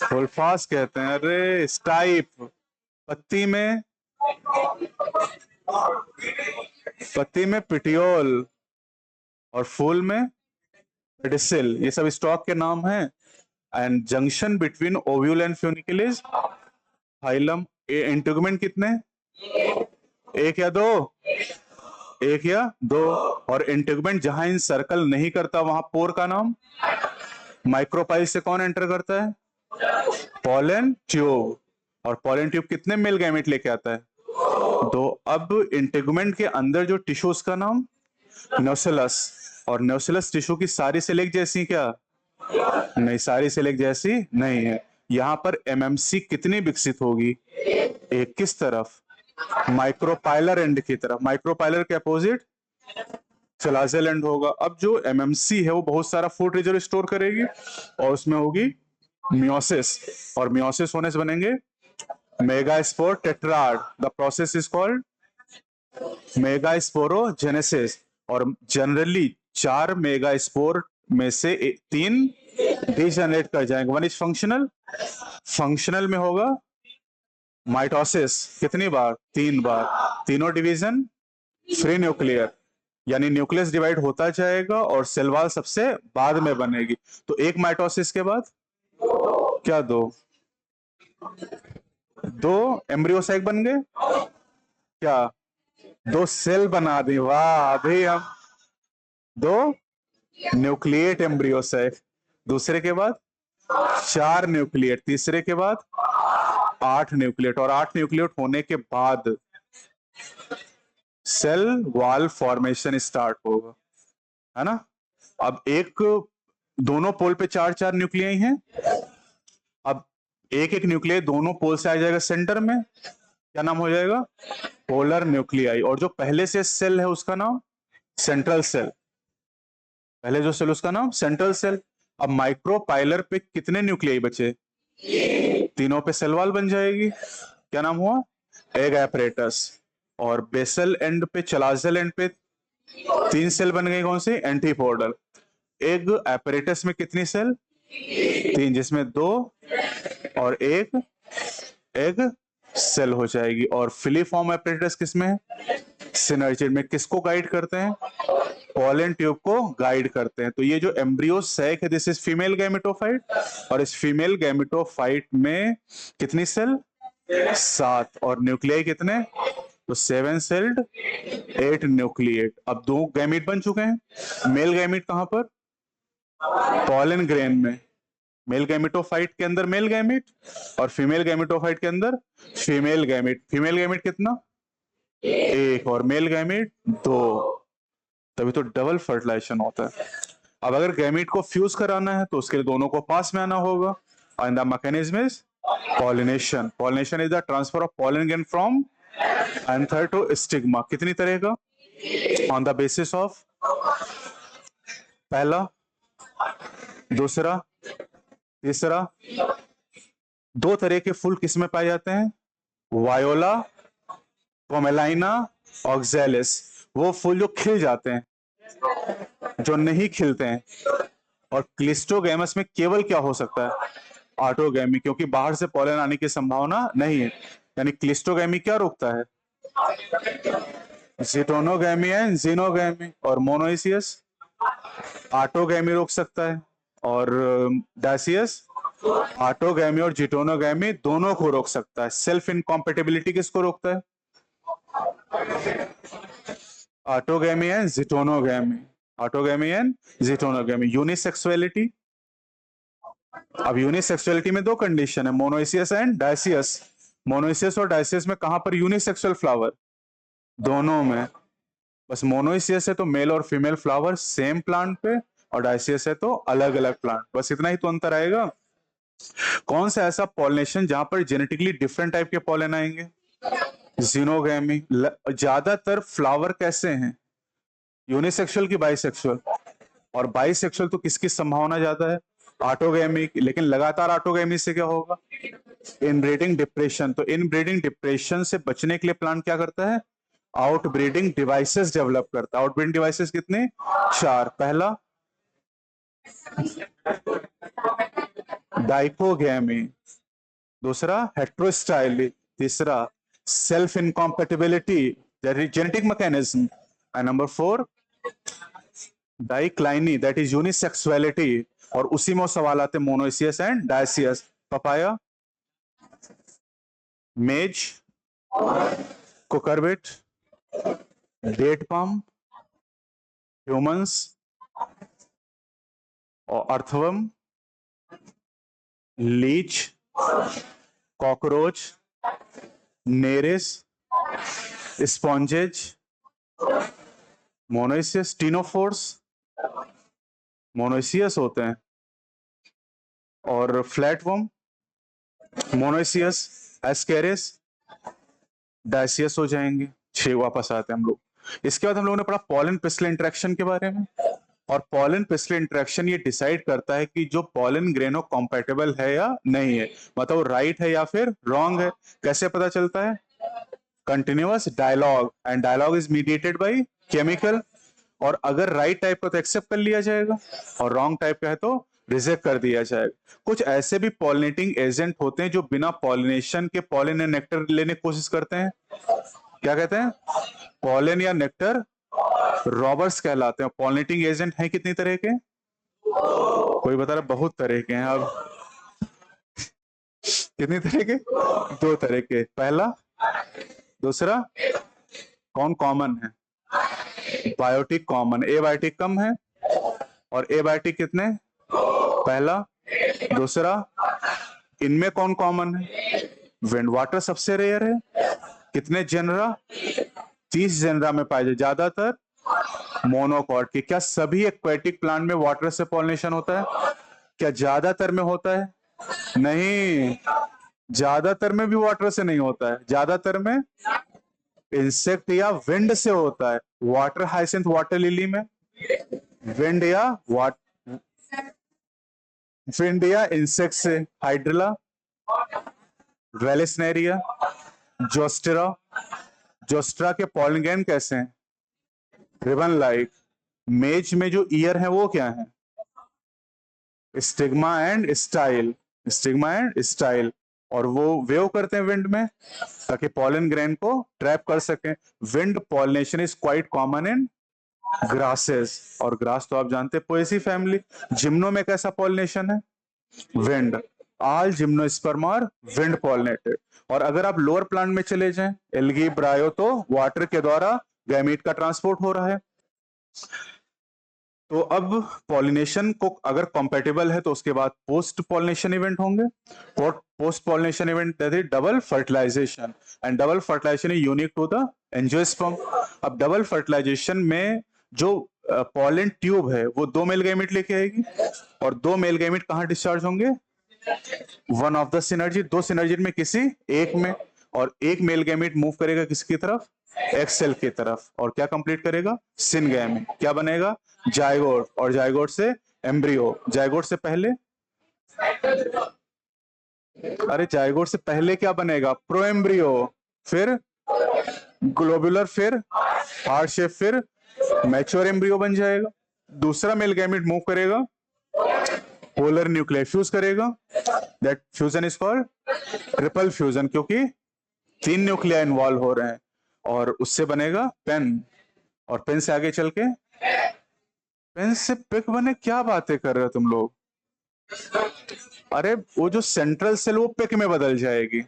होल्फास कहते हैं। अरे स्टाइप। पत्ती में पिटियोल। और फूल में पेडिसिल। ये सब स्टॉक के नाम हैं। And junction between ovule and funicle is phylum. Integument कितने? एक या दो? एक या दो। और इंटीगुमेंट जहां इन सर्कल नहीं करता, वहां पोर का नाम? माइक्रोपाइल से कौन एंटर करता है? Pollen tube. और पॉलन ट्यूब कितने मेल गैमेट लेके आता है? दो। अब इंटीगुमेंट के अंदर जो टिश्यूज का नाम? न्यूसिलस। और न्यूसिलस टिश्यू की सारी सेल एक जैसी क्या? नहीं, सारी सेल एक जैसी नहीं है। यहां पर एमएमसी कितनी विकसित होगी? एक। किस तरफ? माइक्रोपाइलर एंड की तरफ। माइक्रोपाइलर के अपोजिट फ्लाजेल एंड होगा। अब जो एमएमसी है, वो बहुत सारा फूड रिजर्व स्टोर करेगी, और उसमें होगी मियोसिस। और मियोसिस होने से बनेंगे megaspore tetrad. The process is called megasporogenesis. और जनरली 4 मेगास्पोर में से 3 डीजनरेट कर जाएंगे। One is functional. फंक्शनल में होगा माइटोसिस। कितनी बार? 3 बार। तीनों डिवीजन फ्री न्यूक्लियर, यानी न्यूक्लियस डिवाइड होता जाएगा और सेल वॉल सबसे बाद में बनेगी। तो एक माइटोसिस के बाद क्या? दो एम्ब्रियो साइक बन गए क्या? 2 सेल बना दी। वाह! अभी हम 2 न्यूक्लिएट एम्ब्रियो साइक। दूसरे के बाद 4 न्यूक्लिएट। तीसरे के बाद 8 न्यूक्लिएट। और 8 न्यूक्लिएट होने के बाद सेल वॉल फॉर्मेशन स्टार्ट होगा, है ना? अब दोनों पोल पे 4-4 न्यूक्लियाई हैं। अब एक एक न्यूक्लियाई दोनों पोल से आ जाएगा सेंटर में, क्या नाम हो जाएगा? Polar nuclei. और जो पहले से सेल है, उसका नाम सेंट्रल सेल। पहले जो सेल, उसका नाम सेंट्रल सेल। अब माइक्रोपाइलर पे कितने न्यूक्लियाई बचे? तीनों पे सेल वॉल बन जाएगी, क्या नाम हुआ? Egg apparatus. और बेसल एंड पे, चलाजल एंड पे 3 सेल बन गई, कौन सी? एंटीपोडल। एग एपरेटस में कितनी सेल? 3, जिसमें 2 और 1 एग सेल हो जाएगी। और फिलीफॉर्म एपरेटस किसमें है? सिनर्जिड में। किसको गाइड करते हैं? पॉलन ट्यूब को गाइड करते हैं। तो ये जो एम्ब्रियो सैक है दिस इज फीमेल गैमेटोफाइट, और इस फीमेल गैमेटोफाइट में कितनी सेल? 7, और न्यूक्लियाई कितने? तो 7 सेल्ड 8 न्यूक्लिएट। अब 2 गैमीट बन चुके हैं। मेल गैमीट कहां पर? पॉलन ग्रेन में। मेल गैमेटोफाइट के अंदर मेल गैमीट, और फीमेल गैमेटोफाइट के अंदर फीमेल गैमीट। फीमेल गैमीट कितना? 1, और मेल गैमीट 2। तभी तो डबल फर्टिलाइजेशन होता है। अब अगर गैमीट को फ्यूज कराना है तो उसके लिए दोनों को पास में आना होगा, and the mechanism is pollination. Pollination is the transfer of pollen grain from anther to stigma. कितनी तरह का? ऑन द बेसिस ऑफ पहला, दूसरा, तीसरा। 2 तरह के फूल किस में पाए जाते हैं? Viola, commelina, oxalis. वो फूल जो खिल जाते हैं, जो नहीं खिलते हैं। और क्लिस्टोगैमस में केवल क्या हो सकता है? ऑटोगैमी, क्योंकि बाहर से पॉलन आने की संभावना नहीं है। यानी क्लिस्टोगैमी क्या रोकता है? जिटोनोगैमी एंड जीनोगैमी। और मोनोइसियस ऑटोगैमी रोक सकता है, और डायसियस ऑटोगैमी और जिटोनोगैमी दोनों को रोक सकता है। सेल्फ इनकॉम्पेटिबिलिटी किसको रोकता है? Autogamy and geitonogamy. Autogamy and geitonogamy. Unisexuality, अब यूनिसेक्सुअलिटी में 2 कंडीशन है, मोनोइसियस एंड डायसियस। मोनोइसियस और डायसियस में कहां पर यूनिसेक्सुअल फ्लावर? दोनों में। बस मोनोइसियस है तो मेल और फीमेल फ्लावर सेम प्लांट पे, और डायसियस है तो अलग अलग प्लांट। बस इतना ही तो अंतर आएगा। कौन सा ऐसा पॉलिनेशन जहां पर जेनेटिकली डिफरेंट टाइप के पॉलन आएंगे? जीनोगैमी। ज्यादातर फ्लावर कैसे हैं? यूनिसेक्सुअल की बाइसेक्सुअल? और बाइसेक्सुअल तो किसकी संभावना ज्यादा है? ऑटोगैमी। लेकिन लगातार ऑटोगैमी से क्या होगा? Inbreeding depression. तो इनब्रीडिंग डिप्रेशन से बचने के लिए प्लांट क्या करता है? आउटब्रीडिंग डिवाइसेस डेवलप करता है। आउटब्रीडिंग डिवाइसेस कितने? 4। पहला डाइकोगैमी, दूसरा हेट्रोस्टाइली, तीसरा self incompatibility that is genetic mechanism, and number 4 dicliny that is unisexuality. और उसी में सवाल आते हैं monoecious and dioecious. Papaya, maize, cucurbit, date palm, humans, और earthworm, leech, cockroach, nereis, sponges, monoecious, ctenophores monoecious होते हैं, और फ्लैटवर्म मोनोइसियस, एस्केरिस डायसियस हो जाएंगे। 6 वापस आते हैं हम लोग। इसके बाद हम लोगों ने पढ़ा पॉलन पिस्टल इंटरेक्शन के बारे में। और पॉलन पिस्टल इंटरेक्शन ये डिसाइड करता है कि जो पॉलन ग्रेनो कॉम्पैटिबल है या नहीं है, मतलब राइट है या फिर रॉन्ग है। कैसे पता चलता है? Continuous dialogue, and dialogue is mediated by chemical. और अगर राइट टाइप का तो एक्सेप्ट कर लिया जाएगा, और रॉन्ग टाइप का है तो रिजेक्ट कर दिया जाएगा। कुछ ऐसे भी पॉलिनेटिंग एजेंट होते हैं जो बिना पॉलिनेशन के पॉलन या नेक्टर लेने की कोशिश करते हैं। क्या कहते हैं? पॉलन या नेक्टर रॉबर्स कहलाते हैं। पॉलिनेटिंग एजेंट हैं कितनी तरह के? कोई बता रहा? बहुत तरह के हैं। अब कितनी तरह के? 2 तरह के। पहला, दूसरा। कौन कॉमन है? Biotic common. एबायोटिक कम है, और एबायोटिक कितने? पहला, दूसरा। इनमें कौन कॉमन है? विंड वाटर सबसे रेयर है। कितने जेनरा? 30 जेनरा में पाए जाए। ज्यादातर मोनोकॉट के। क्या सभी एक्वेटिक प्लांट में वाटर से पॉलिनेशन होता है? क्या ज्यादातर में होता है? नहीं, ज्यादातर में भी वाटर से नहीं होता है। ज्यादातर में इंसेक्ट या विंड से होता है। वाटर हाइसिंथ वाटर लिली में विंड या इंसेक्ट से। Hydrilla, vallisneria, zostera. जोस्ट्रा के पॉलन ग्रेन कैसे हैं? Ribbon like. मेज में जो ईयर है वो क्या है? Stigma and style. Stigma and style. और वो वेव करते हैं विंड में ताकि पॉलन ग्रेन को ट्रैप कर सकें। Wind pollination is quite common in grasses, और ग्रास तो आप जानते हैं पोएसी फैमिली। जिम्नो में कैसा पॉलिनेशन है? Wind. All gymnosperm are wind pollinated. और अगर आप लोअर प्लांट में चले जाएं, एल्गी ब्रायो, तो वाटर के द्वारा गैमीट का ट्रांसपोर्ट हो रहा है। तो अब पॉलिनेशन को अगर कॉम्पेटेबल है तो उसके बाद पोस्ट पॉलिनेशन इवेंट होंगे। Post pollination event that is double fertilisation, and double fertilisation is unique to the angiosperm. अब डबल फर्टिलाइजेशन में जो पॉलन ट्यूब है वो 2 मेल गैमेट लेके आएगी, और 2 मेल गैमेट कहां डिस्चार्ज होंगे? One of the synergy, 2 synergy में किसी एक में, और एक मेल गैमेट मूव करेगा किसकी तरफ? एक्स सेल की तरफ, और क्या कंप्लीट करेगा? सिन गैमेट। क्या बनेगा? जायगोट, और जायगोट से एम्ब्रियो। जायगोट से पहले, अरे जायगोट से पहले क्या बनेगा? प्रोएम्ब्रियो, फिर ग्लोबुलर, फिर हार्ट शेप, फिर मैच्योर एम्ब्रियो बन जाएगा। दूसरा मेल गैमेट मूव करेगा, पोलर न्यूक्लियर फ्यूज करेगा, that fusion is called triple fusion, क्योंकि 3 न्यूक्लिया इन्वॉल्व हो रहे हैं, और उससे बनेगा पेन। और पेन से आगे चल के पेन से पिक बने। क्या बातें कर रहे हो तुम लोग? अरे वो जो सेंट्रल सेल वो पिक में बदल जाएगी,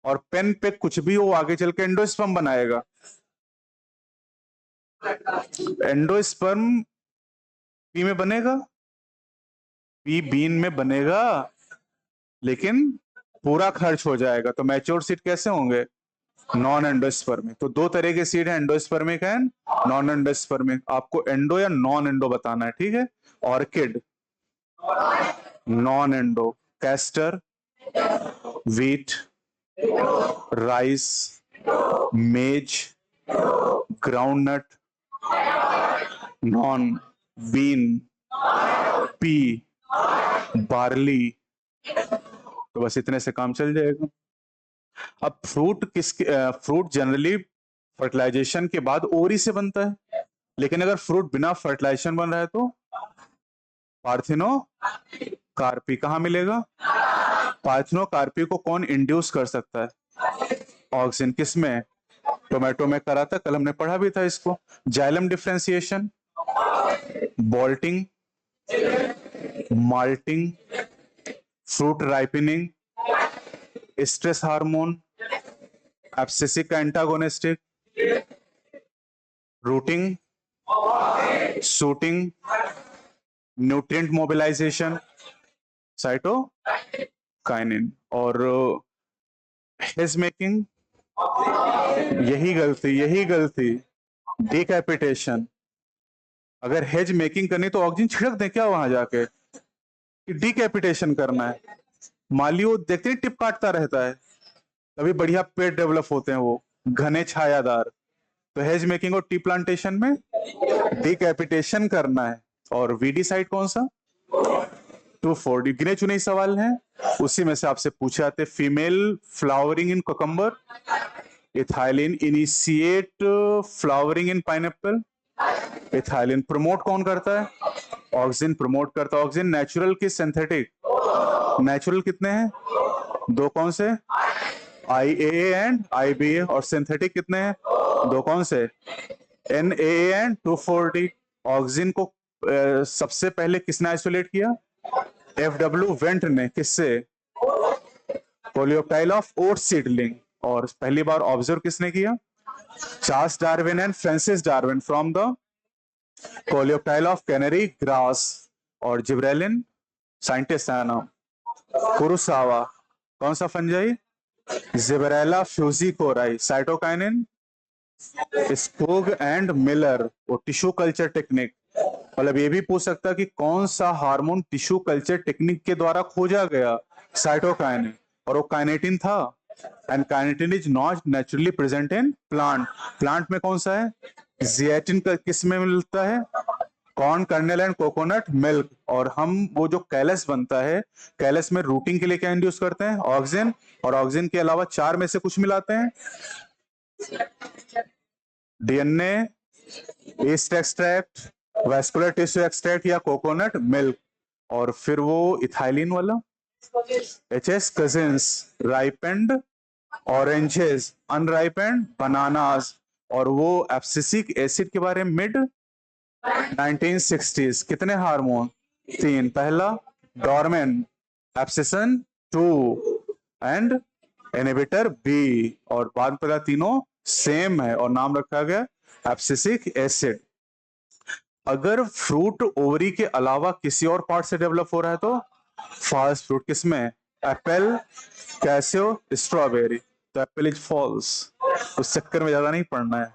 और पेन पिक कुछ भी हो आगे चल के एंडोस्पर्म बनाएगा। एंडोस्पर्म पी में बनेगा, पी बीन में बनेगा, लेकिन पूरा खर्च हो जाएगा। तो मैच्योर सीड कैसे होंगे? Non endospermic. तो 2 तरह के सीड है, एंडोस्पर्मिक एंड नॉन एंडोस्पर्मिक। आपको एंडो या नॉन एंडो बताना है, ठीक है? Orchid non endo, castor, wheat, rice, maize, groundnut non, bean, pea, barley. तो बस इतने से काम चल जाएगा। अब फ्रूट फ्रूट जनरली फर्टिलाइजेशन के बाद ओरी से बनता है, लेकिन अगर फ्रूट बिना फर्टिलाइजेशन बन रहा है तो पार्थिनो कार्पी कहां मिलेगा? पार्थिनो कार्पी को कौन इंड्यूस कर सकता है? ऑक्सिन। किसमें? टोमेटो में करा था, कल हमने पढ़ा भी था इसको। Xylem differentiation, bolting, malting, fruit ripening, stress hormone, abscisic antagonistic, rooting, shooting, nutrient mobilisation, cytokinin, और हेज मेकिंग। यही गलती डिकैपिटेशन। अगर हेज मेकिंग करनी तो ऑक्सीजन छिड़क दें क्या वहां जाके? डिकैपिटेशन करना है। मालियो देखते हैं टिप काटता रहता है, तभी बढ़िया पेड़ डेवलप होते हैं, वो घने छायादार। तो हेज मेकिंग और टी प्लांटेशन में डिकैपिटेशन करना है। और वीडी साइट कौन सा? 240। गिने चुने सवाल हैं, उसी में से आपसे पूछे जाते। फीमेल फ्लावरिंग इन कोकम्बर, इथाइलिन इनिशिएट फ्लावरिंग इन पाइनएप्पल। इथाइलिन प्रमोट कौन करता है? ऑक्सिन प्रमोट करता है। ऑक्सिन नेचुरल की सिंथेटिक? नेचुरल कितने हैं? 2। कौन से? IAA and IBA। और सिंथेटिक कितने हैं? 2। कौन से? NAA and 240। ऑक्सिन को सबसे पहले किसने आइसोलेट किया? FW वेंट ने। किससे? Coleoptile of oat seedling. और पहली बार ऑब्जर्व किसने किया? Charles Darwin and Francis Darwin from the coleoptile of canary grass. और जिब्रेलिन साइंटिस्ट है नाम, कुरुसावा। कौन सा fungi? Gibberella fujikuroi. Cytokinin Skoog and Miller. वो टिश्यू कल्चर टेक्निक। मतलब ये भी पूछ सकता है कि कौन सा हार्मोन टिश्यू कल्चर टेक्निक के द्वारा खोजा गया? साइटोकाइनिन। और वो काइनेटिन था। And kinetin is not naturally present in plant. Plant में कौन सा है? जियाटिन का किस में मिलता है? Corn kernel and coconut milk. और हम वो जो कैलस बनता है, कैलस में रूटिंग के लिए क्या इंड्यूस करते हैं? ऑक्सिन। और ऑक्सिन के अलावा 4 में से कुछ मिलाते हैं, DNA, yeast extract, vascular tissue extract, या कोकोनट मिल्क। और फिर वो इथाइलिन वाला HS Cousins, ripened oranges, unripened bananas. और वो एब्सिसिक एसिड के बारे में मिड 1960s कितने हार्मोन? 3। पहला डॉर्मेन, एब्सिसन 2 एंड इनहिबिटर बी, और बाद में पता तीनों सेम है और नाम रखा गया एब्सिसिक एसिड। अगर फ्रूट ओवरी के अलावा किसी और पार्ट से डेवलप हो रहा है तो फॉल्स फ्रूट। किसमें? Apple, Casio, strawberry. तो एप्पल इज फॉल्स, उस चक्कर में ज्यादा नहीं पढ़ना है,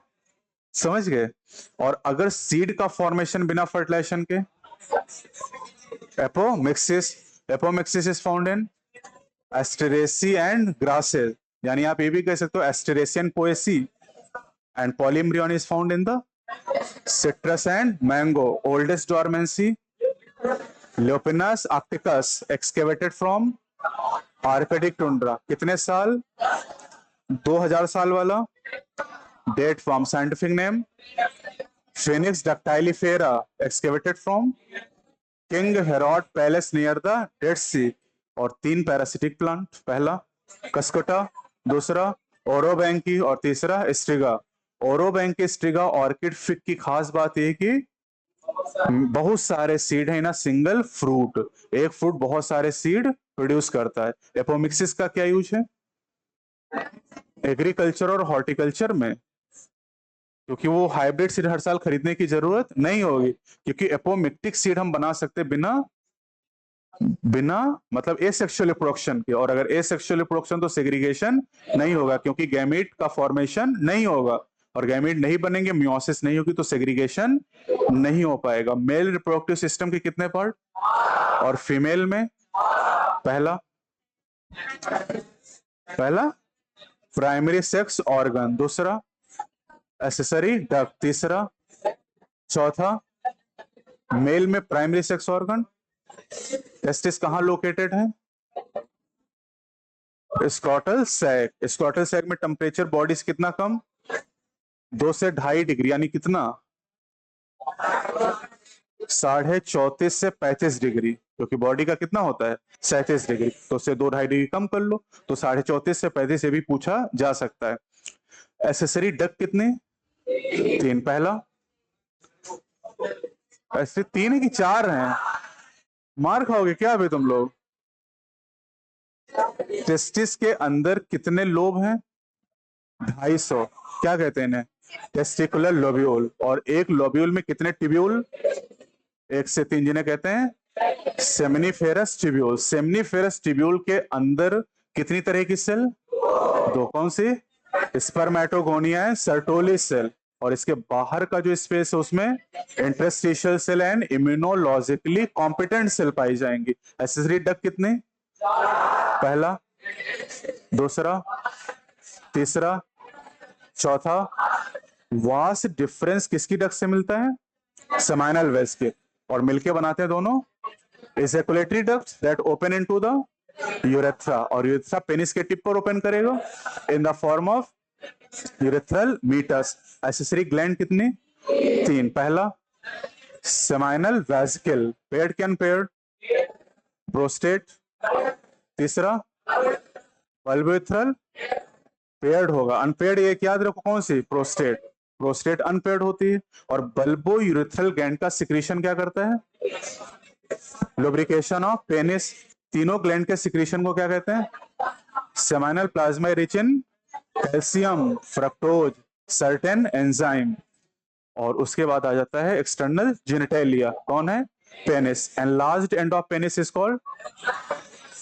समझ गए? और अगर सीड का फॉर्मेशन बिना फर्टिलाइजेशन के, apomixis, apomixis is found in asteraceae and grasses, यानी आप ये भी कह सकते हो asteraceae and poaceae, and polyembryony is found in the citrus and mango. Oldest dormancy lupinus arcticus excavated from arctic tundra. कितने साल? 2000 साल वाला। Date from scientific name phoenix dactylifera excavated from King Herod palace near the Dead Sea. और 3 parasitic plant, पहला कस्कटा, दूसरा Orobanche और तीसरा Striga. Orobanche Striga orchid fig की खास बात यह कि बहुत सारे सीड है ना, सिंगल फ्रूट, एक फ्रूट बहुत सारे सीड प्रोड्यूस करता है। एपोमिक्सिस का क्या यूज है एग्रीकल्चर और हॉर्टिकल्चर में? क्योंकि वो हाइब्रिड सीड हर साल खरीदने की जरूरत नहीं होगी, क्योंकि एपोमिक्टिक सीड हम बना सकते बिना मतलब एसेक्सुअल रिप्रोडक्शन के। और अगर एसेक्सुअल रिप्रोडक्शन तो सेग्रीगेशन नहीं होगा, क्योंकि गैमीट का फॉर्मेशन नहीं होगा, और गैमीट नहीं बनेंगे, मियोसिस नहीं होगी, तो सेग्रीगेशन नहीं हो पाएगा। मेल रिप्रोडक्टिव सिस्टम के कितने पार्ट? और फीमेल में पहला प्राइमरी सेक्स ऑर्गन, दूसरा एक्सेसरी डक्ट, तीसरा, चौथा मेल में प्राइमरी सेक्स ऑर्गन। टेस्टिस कहां लोकेटेड है? Scrotal sac. स्क्रॉटल सैक में टेम्परेचर बॉडी से कितना कम? 2 से 2.5 डिग्री, यानी कितना? 34.5 से 35 डिग्री, क्योंकि बॉडी का कितना होता है 37 डिग्री, तो उससे 2-2.5 डिग्री कम कर लो, तो 34.5 से 35 से भी पूछा जा सकता है। एक्सेसरी डक्ट कितने? 3। पहला, ऐसे 3 है कि 4 हैं? मार खाओगे क्या अभी तुम लोग? टेस्टिस के अंदर कितने लोब हैं? 250। क्या कहते हैं इन्हें? Testicular lobule. और एक लोब्यूल में कितने ट्यूब्यूल? 1 से 3, जिन्हें कहते हैं सेमिनिफेरस ट्यूब्यूल। सेमिनिफेरस ट्यूब्यूल के अंदर कितनी तरह की सेल? 2। कौन सी? स्पर्मेटोगोनिया है, सर्टोली सेल। और इसके बाहर का जो स्पेस है उसमें interstitial cell and immunologically competent cell पाई जाएंगी। एक्सेसरी डक्ट कितने? पहला, दूसरा, तीसरा, चौथा। वास्ट डिफरेंस किसकी डक्ट से मिलता है? सेमाइनल वेल्स के, और मिलके बनाते हैं दोनों ejaculatory duct that open into the urethra, और यूरेथ्रा पेनिस के टिप पर ओपन करेगा in the form of urethral meatus. Accessory gland कितनी? 3। पहला सेमाइनल वेसिकल, पेयर्ड के अनपेयर्ड? प्रोस्टेट। तीसरा बल्बोथ्रल, पेयर्ड होगा। अनपेयर्ड ये याद रखो, कौन सी? प्रोस्टेट। प्रोस्टेट अनपेयर्ड होती है। और बल्बो यूरेथ्रल ग्लैंड का सिक्रीशन क्या करता है? Lubrication of penis. तीनों ग्लैंड के सिक्रीशन को क्या कहते हैं? Seminal plasma rich in calcium, fructose, certain enzyme. और उसके बाद आ जाता है एक्सटर्नल जेनिटेलिया, कौन है? Penis. Enlarged end of penis is called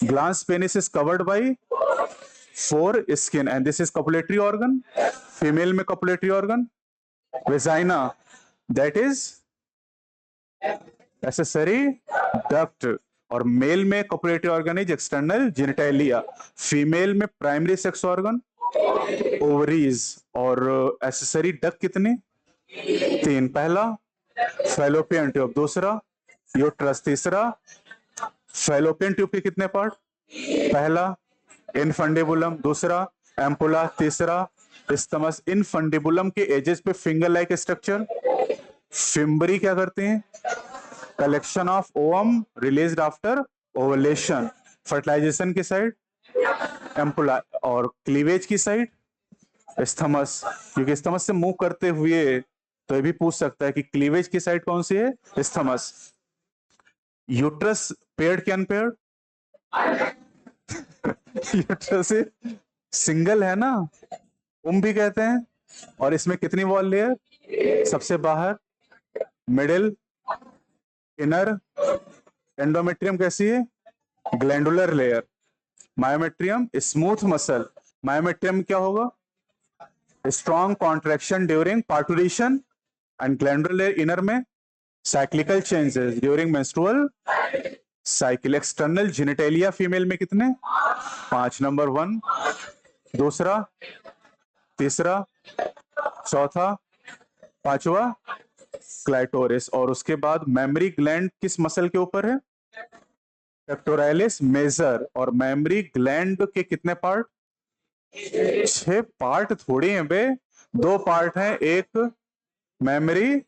glans. Penis is covered by 4 skin and this is copulatory organ. Female में copulatory organ vagina, that is accessory duct. और male में copulatory organ is external genitalia. Female में primary sex organ ovaries. और accessory duct कितने? 3। पहला Fallopian tube, दूसरा uterus, तीसरा Fallopian tube के कितने पार्ट? पहला इनफंडिबुलम, दूसरा एम्पुला, तीसरा स्टमस। इनफंडिबुलम के एजेस पे फिंगर लाइक स्ट्रक्चर। फिम्बरी क्या करते हैं? Collection of ovum released after ovulation. Fertilisation की साइड एम्पुला, और क्लीवेज की साइड स्थमस, क्योंकि स्थमस से मूव करते हुए तो ये भी पूछ सकता है कि क्लीवेज की साइड कौन सी है, इस्थमस। यूट्रस पेयर्ड क्या अनपेयर्ड? यूट्रस सिंगल है ना, भी कहते हैं। और इसमें कितनी वॉल लेयर? सबसे बाहर, मिडिल, इनर। एंडोमेट्रियम कैसी है? Glandular layer. Myometrium smooth muscle. Myometrium क्या होगा? Strong contraction during parturition. And glandular layer inner में cyclical changes during menstrual cycle. External genitalia female में कितने? 5, नंबर 1। दूसरा, तीसरा, चौथा, पांचवा क्लाइटोरिस। और उसके बाद मेमोरी ग्लैंड किस मसल के ऊपर है? Pectoralis major. और मेमोरी ग्लैंड के कितने पार्ट? 6 पार्ट थोड़ी हैं बे, 2 पार्ट हैं। एक memory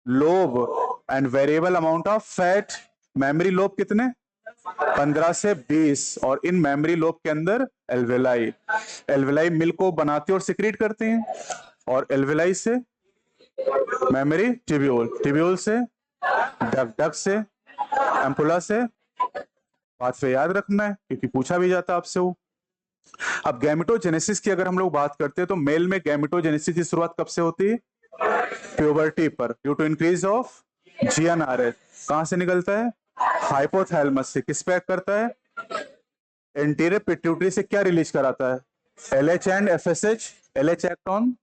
lobe and variable amount of fat. Memory lobe कितने? 15 से 20। और इन मेमोरी लोब के अंदर एल्वेलाई, एल्वेलाई मिल्क को बनाती और सिक्रीट करती हैं। और एल्वेलाई से मेमोरी ट्यूब्यूल, ट्यूब्यूल से डक, डक से एम्पुला से। बात से याद रखना है क्योंकि पूछा भी जाता आपसे वो। अब गैमेटोजेनेसिस की अगर हम लोग बात करते हैं तो मेल में गैमेटोजेनेसिस की शुरुआत कब से होती है? प्यूबर्टी पर, due to increase of GnRH. कहां से निकलता है? हाइपोथैलेमस से। किस पे एक्ट करता है? एंटीरियर पिट्यूटरी से। क्या रिलीज कराता है? LH and FSH. LH act on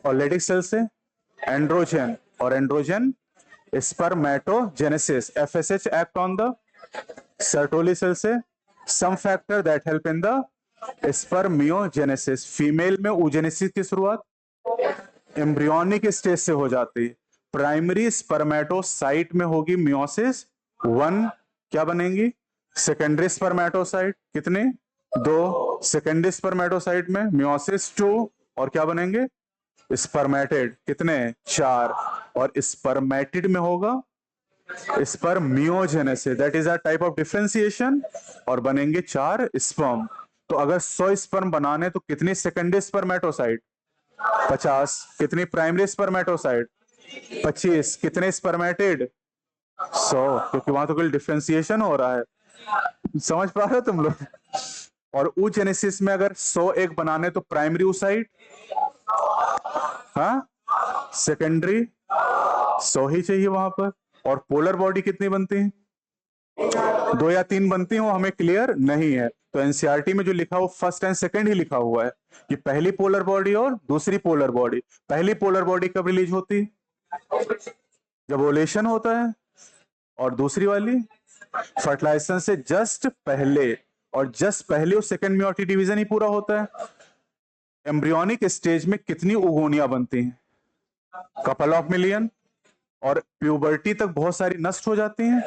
ऑलेटिक सेल से एंड्रोजन, और androgen spermatogenesis. FSH act on the Sertoli cell से some factor that help in the spermiogenesis. Female में oogenesis की शुरुआत एम्ब्रियोनिक स्टेज से हो जाती है। प्राइमरी स्पर्मेटोसाइट में होगी मियोसिस 1। क्या बनेंगी? Secondary spermatocyte. कितने? 2। सेकेंडरी स्पर्मेटोसाइट में मियोसिस 2। और क्या बनेंगे? स्पर्मेटिड। कितने? 4। और स्पर्मेटिड में होगा spermiogenesis, that is a type of differentiation. और बनेंगे 4 स्पर्म। तो अगर 100 स्पर्म बनाने तो कितनी सेकेंडरी स्पर्मेटोसाइट? 50। कितनी प्राइमरी स्पर्मेटोसाइट? 25। कितने स्पर्मेटिड? 100, क्योंकि वहां तो कोई डिफरेंशिएशन हो रहा है। समझ पा रहे हो तुम लोग? और oogenesis में अगर 100 एक बनाने तो प्राइमरी oocyte, हाँ, सेकेंडरी 100 ही चाहिए वहां पर। और पोलर बॉडी कितनी बनती है? 2 या 3 बनती हो, हमें क्लियर नहीं है। तो एनसीईआरटी में जो लिखा हो फर्स्ट एंड सेकंड ही लिखा हुआ है कि पहली पोलर बॉडी और दूसरी पोलर बॉडी। पहली पोलर बॉडी कब रिलीज होती? जब ओलेशन होता है। और दूसरी वाली फर्टिलाइजेशन से जस्ट पहले। और जस्ट पहले उस सेकंड मेयोटिक डिवीजन ही पूरा होता है। एम्ब्रियोनिक स्टेज में कितनी ओगोनिया बनती हैं? Couple of million. और प्यूबर्टी तक बहुत सारी नष्ट हो जाती हैं।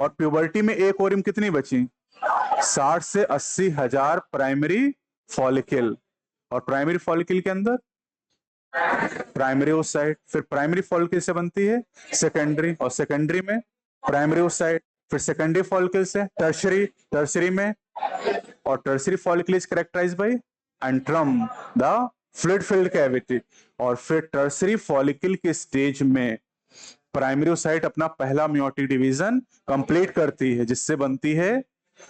और प्यूबर्टी में एक ओरियम कितनी बची? 60 से 80 हजार प्राइमरी फॉलिकल। और प्राइमरी फॉलिकल के अंदर प्राइमरी oocyte। फिर प्राइमरी फॉलिकल से बनती है सेकेंडरी, और सेकेंडरी में प्राइमरी oocyte। फिर सेकेंडरी फॉलिकल से टर्शरी, टर्शरी में। और tertiary follicle is characterised by antrum, the fluid filled cavity. और फिर टर्शरी फॉलिकल के स्टेज में प्राइमरी oocyte अपना पहला मेयोटिक डिवीजन कंप्लीट करती है, जिससे बनती है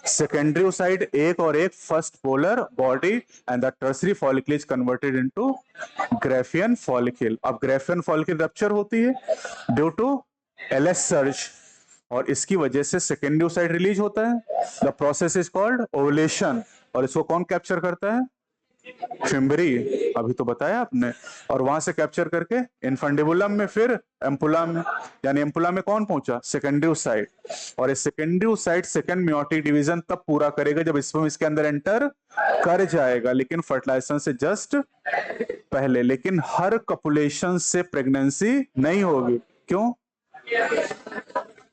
सेकेंडरी oocyte एक और एक first polar body. And the tertiary follicle is converted into Graafian follicle. अब ग्राफियन फॉलिकल रप्चर होती है ड्यू टू एलएस सर्ज, और इसकी वजह से सेकेंडरी oocyte रिलीज होता है। The process is called ovulation. और इसको कौन कैप्चर करता है? फिम्बरी, अभी तो बताया आपने। और वहां से कैप्चर करके इनफंडिबुलम में, फिर एम्पुला में। यानी एम्पुला में कौन पहुंचा? Secondary oocyte। और इस secondary oocyte second meiotic division तब पूरा करेगा जब स्पर्म इसके अंदर एंटर कर जाएगा, लेकिन फर्टिलाइजेशन से जस्ट पहले। लेकिन हर कपुलेशन से प्रेगनेंसी नहीं होगी। क्यों?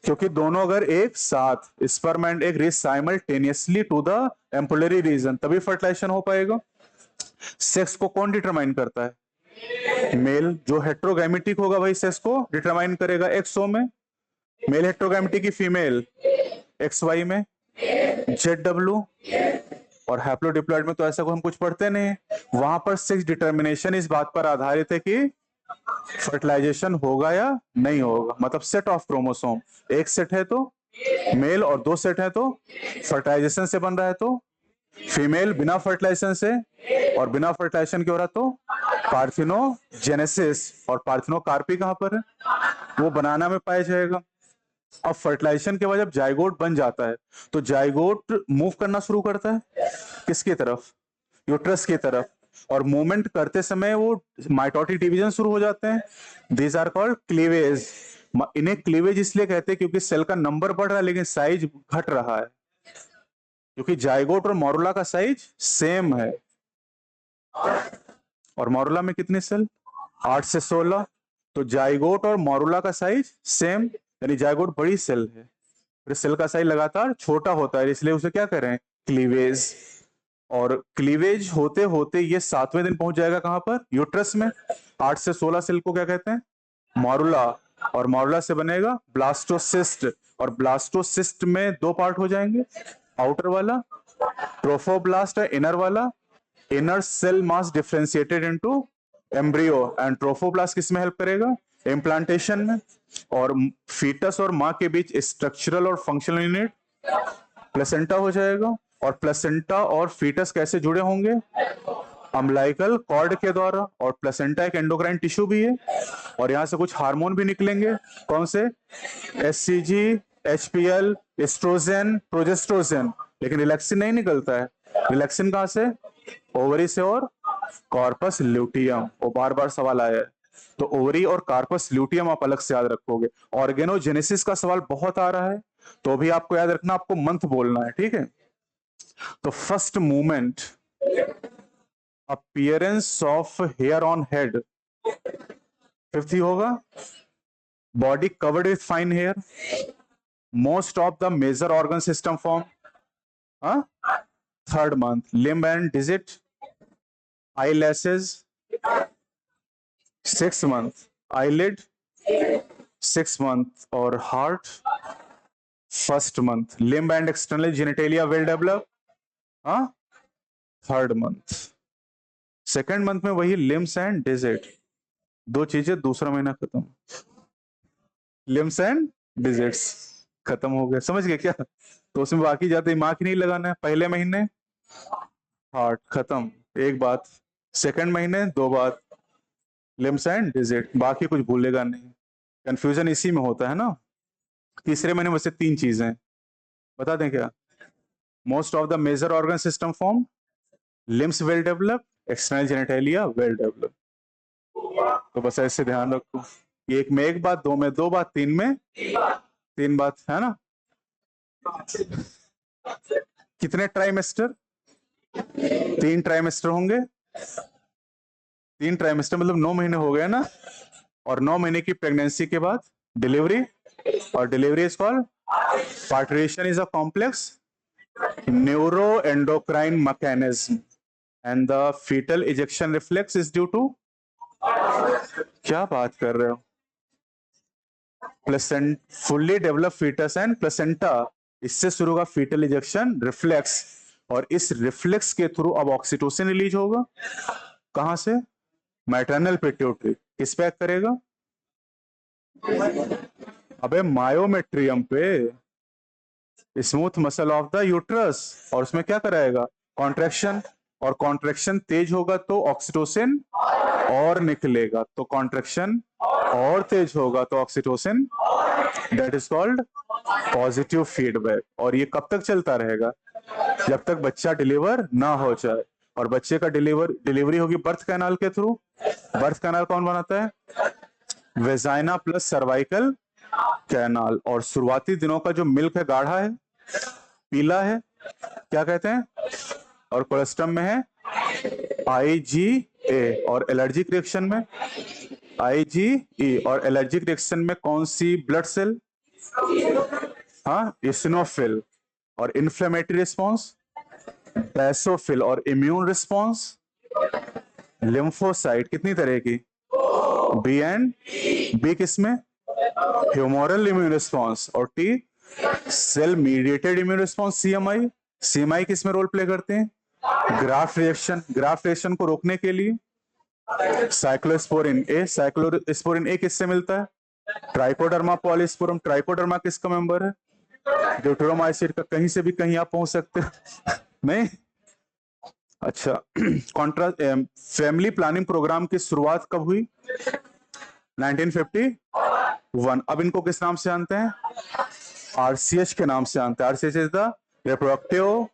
क्योंकि दोनों अगर एक साथ sperm and egg reach simultaneously to the ampullary region, तभी फर्टिलाइजेशन हो पाएगा। सेक्स को कौन डिटरमाइन करता है? मेल। जो हेट्रोगैमेटिक होगा वही सेक्स को डिटरमाइन करेगा एक्सओ में। मेल हेट्रोगैमेटिक की फीमेल XY में ZW। और हैप्लोडिप्लॉइड में तो ऐसा को हम कुछ पढ़ते नहीं। वहां पर सेक्स डिटर्मिनेशन इस बात पर आधारित है कि फर्टिलाइजेशन होगा या नहीं होगा, मतलब सेट ऑफ क्रोमोसोम, एक सेट है तो मेल और दो सेट है तो फर्टिलाइजेशन से बन रहा है तो फीमेल, बिना फर्टिलाइजेशन से और बिना फर्टिलाइजेशन के हो रहा तो पार्थिनोजेनेसिस। और पार्थिनोकार्पी कहां पर है, वो बनाना में पाया जाएगा। अब फर्टिलाइजेशन के बाद जब जाइगोट बन जाता है तो जाइगोट मूव करना शुरू करता है किसकी तरफ, यूट्रस की तरफ, और मूवमेंट करते समय वो माइटोटिक डिवीजन शुरू हो जाते हैं। These are called cleavage. इन्हें क्लीवेज इसलिए कहते हैं क्योंकि सेल का नंबर बढ़ रहा है लेकिन साइज घट रहा है, क्योंकि जाइगोट और मोरुला का साइज सेम है। और मोरुला में कितने सेल, 8 से 16, तो जाइगोट और मोरुला का साइज सेम, यानी जाइगोट बड़ी सेल है, फिर सेल का साइज लगातार छोटा होता है, इसलिए उसे क्या कह रहे हैं, क्लीवेज। और क्लीवेज होते होते ये 7वें दिन पहुंच जाएगा कहां पर, यूट्रस में। 8 से 16 सेल को क्या कहते हैं, मोरुला। और मोरुला से बनेगा ब्लास्टोसिस्ट, और ब्लास्टोसिस्ट में दो पार्ट हो जाएंगे, आउटर वाला ट्रोफोब्लास्ट है, इनर वाला inner cell mass differentiated into embryo, and trophoblast किसमें हेल्प करेगा, इम्प्लांटेशन में। और फीटस और मां के बीच स्ट्रक्चरल और फंक्शनल यूनिट प्लेसेंटा हो जाएगा। और प्लेसेंटा और फीटस कैसे जुड़े होंगे, अम्लाइकल कॉर्ड के द्वारा। और प्लेसेंटा एक एंडोक्राइन टिश्यू भी है, और यहां से कुछ हार्मोन भी निकलेंगे, कौन से, एससीजी, एचपीएल, एस्ट्रोजन, प्रोजेस्ट्रोजन। लेकिन रिलैक्सिन नहीं निकलता है, रिलैक्सिन कहां से, ओवरी से और कॉर्पस ल्यूटियम। वो बार बार सवाल आया है, तो ओवरी और कार्पस ल्यूटियम आप अलग से याद रखोगे। ऑर्गेनोजेनेसिस का सवाल बहुत आ रहा है, तो भी आपको याद रखना, आपको मंथ बोलना है, ठीक है। तो first movement, appearance of hair on head, fifth ही होगा। Body covered with fine hair, most of the major organ system form, third month. Limb and digit, eye lashes, 6 month. Eyelid, 6 month. और heart, first month. Limb and external genitalia well develop, third month. Second month में वही limbs and digit, दो चीजें, दूसरा महीना खत्म। Limbs and digits खत्म हो गया, समझ गए क्या, तो उसमें बाकी ज्यादा दिमाग ही नहीं लगाना है। पहले महीने हार्ट खत्म, एक बात। सेकंड महीने दो बात, लिम्स एंड डिजिट, बाकी कुछ भूलेगा नहीं। कंफ्यूजन इसी में होता है ना। तीसरे महीने में से 3 चीजें बता दें क्या, most of the major organ system form, limbs well develop, external genitalia well develop. तो बस ऐसे ध्यान रखो, एक में एक बात, दो में दो बात, तीन में 3 बात, है ना। कितने ट्राइमेस्टर, 3 ट्राइमेस्टर होंगे। 3 ट्राइमेस्टर मतलब 9 महीने हो गए ना। और 9 महीने की प्रेगनेंसी के बाद डिलीवरी, और delivery is called parturition, is a complex neuro endocrine mechanism, and the fetal ejection reflex is due to, क्या बात कर रहे हो, placenta, fully develop fetus and placenta, इससे शुरू होगा फीटल इजेक्शन रिफ्लेक्स। और इस रिफ्लेक्स के थ्रू अब ऑक्सीटोसिन रिलीज होगा, कहां से, मैटरनल पिट्यूटरी, किस पे एक्ट करेगा, अबे मायोमेट्रियम पे, smooth muscle of the uterus. और उसमें क्या कराएगा, कॉन्ट्रैक्शन, और कॉन्ट्रैक्शन तेज होगा तो ऑक्सीटोसिन और निकलेगा, तो कॉन्ट्रैक्शन और तेज होगा तो oxytocin, that is called positive feedback. और ये कब तक चलता रहेगा, जब तक बच्चा डिलीवर ना हो जाए। और बच्चे का डिलीवरी होगी बर्थ कैनाल के थ्रू। बर्थ कैनाल कौन बनाता है, वेजाइना प्लस सर्वाइकल कैनाल। और शुरुआती दिनों का जो मिल्क है गाढ़ा है, पीला है, क्या कहते हैं, और कोलेस्ट्रम में है IgA। और एलर्जिक रिएक्शन में IgE। और एलर्जिक रिएक्शन में कौन सी ब्लड सेल, इसिनोफिल। और इन्फ्लेमेटरी रिस्पॉन्स बैसोफिल। और इम्यून रिस्पॉन्स लिम्फोसाइट, कितनी तरह की, बी एंड बी किसमें, ह्यूमोरल इम्यून रिस्पॉन्स। और T cell mediated immune response, CMI। CMI किसमें रोल प्ले करते हैं, ग्राफ्ट रिएक्शन। ग्राफ्ट रिएक्शन को रोकने के लिए साइक्लोस्पोरिन ए किससे मिलता है? Trichoderma polysporum. ट्राइकोडर्मा किसका मेंबर है? ड्यूटेरोमाइसिन का। कहीं से भी कहीं आप पहुंच सकते हो नहीं। अच्छा, कॉन्ट्रा फैमिली प्लानिंग प्रोग्राम की शुरुआत कब हुई? 1951। अब इनको किस नाम से जानते हैं? आरसीएच के नाम से जानते हैं। RCH is the reproductive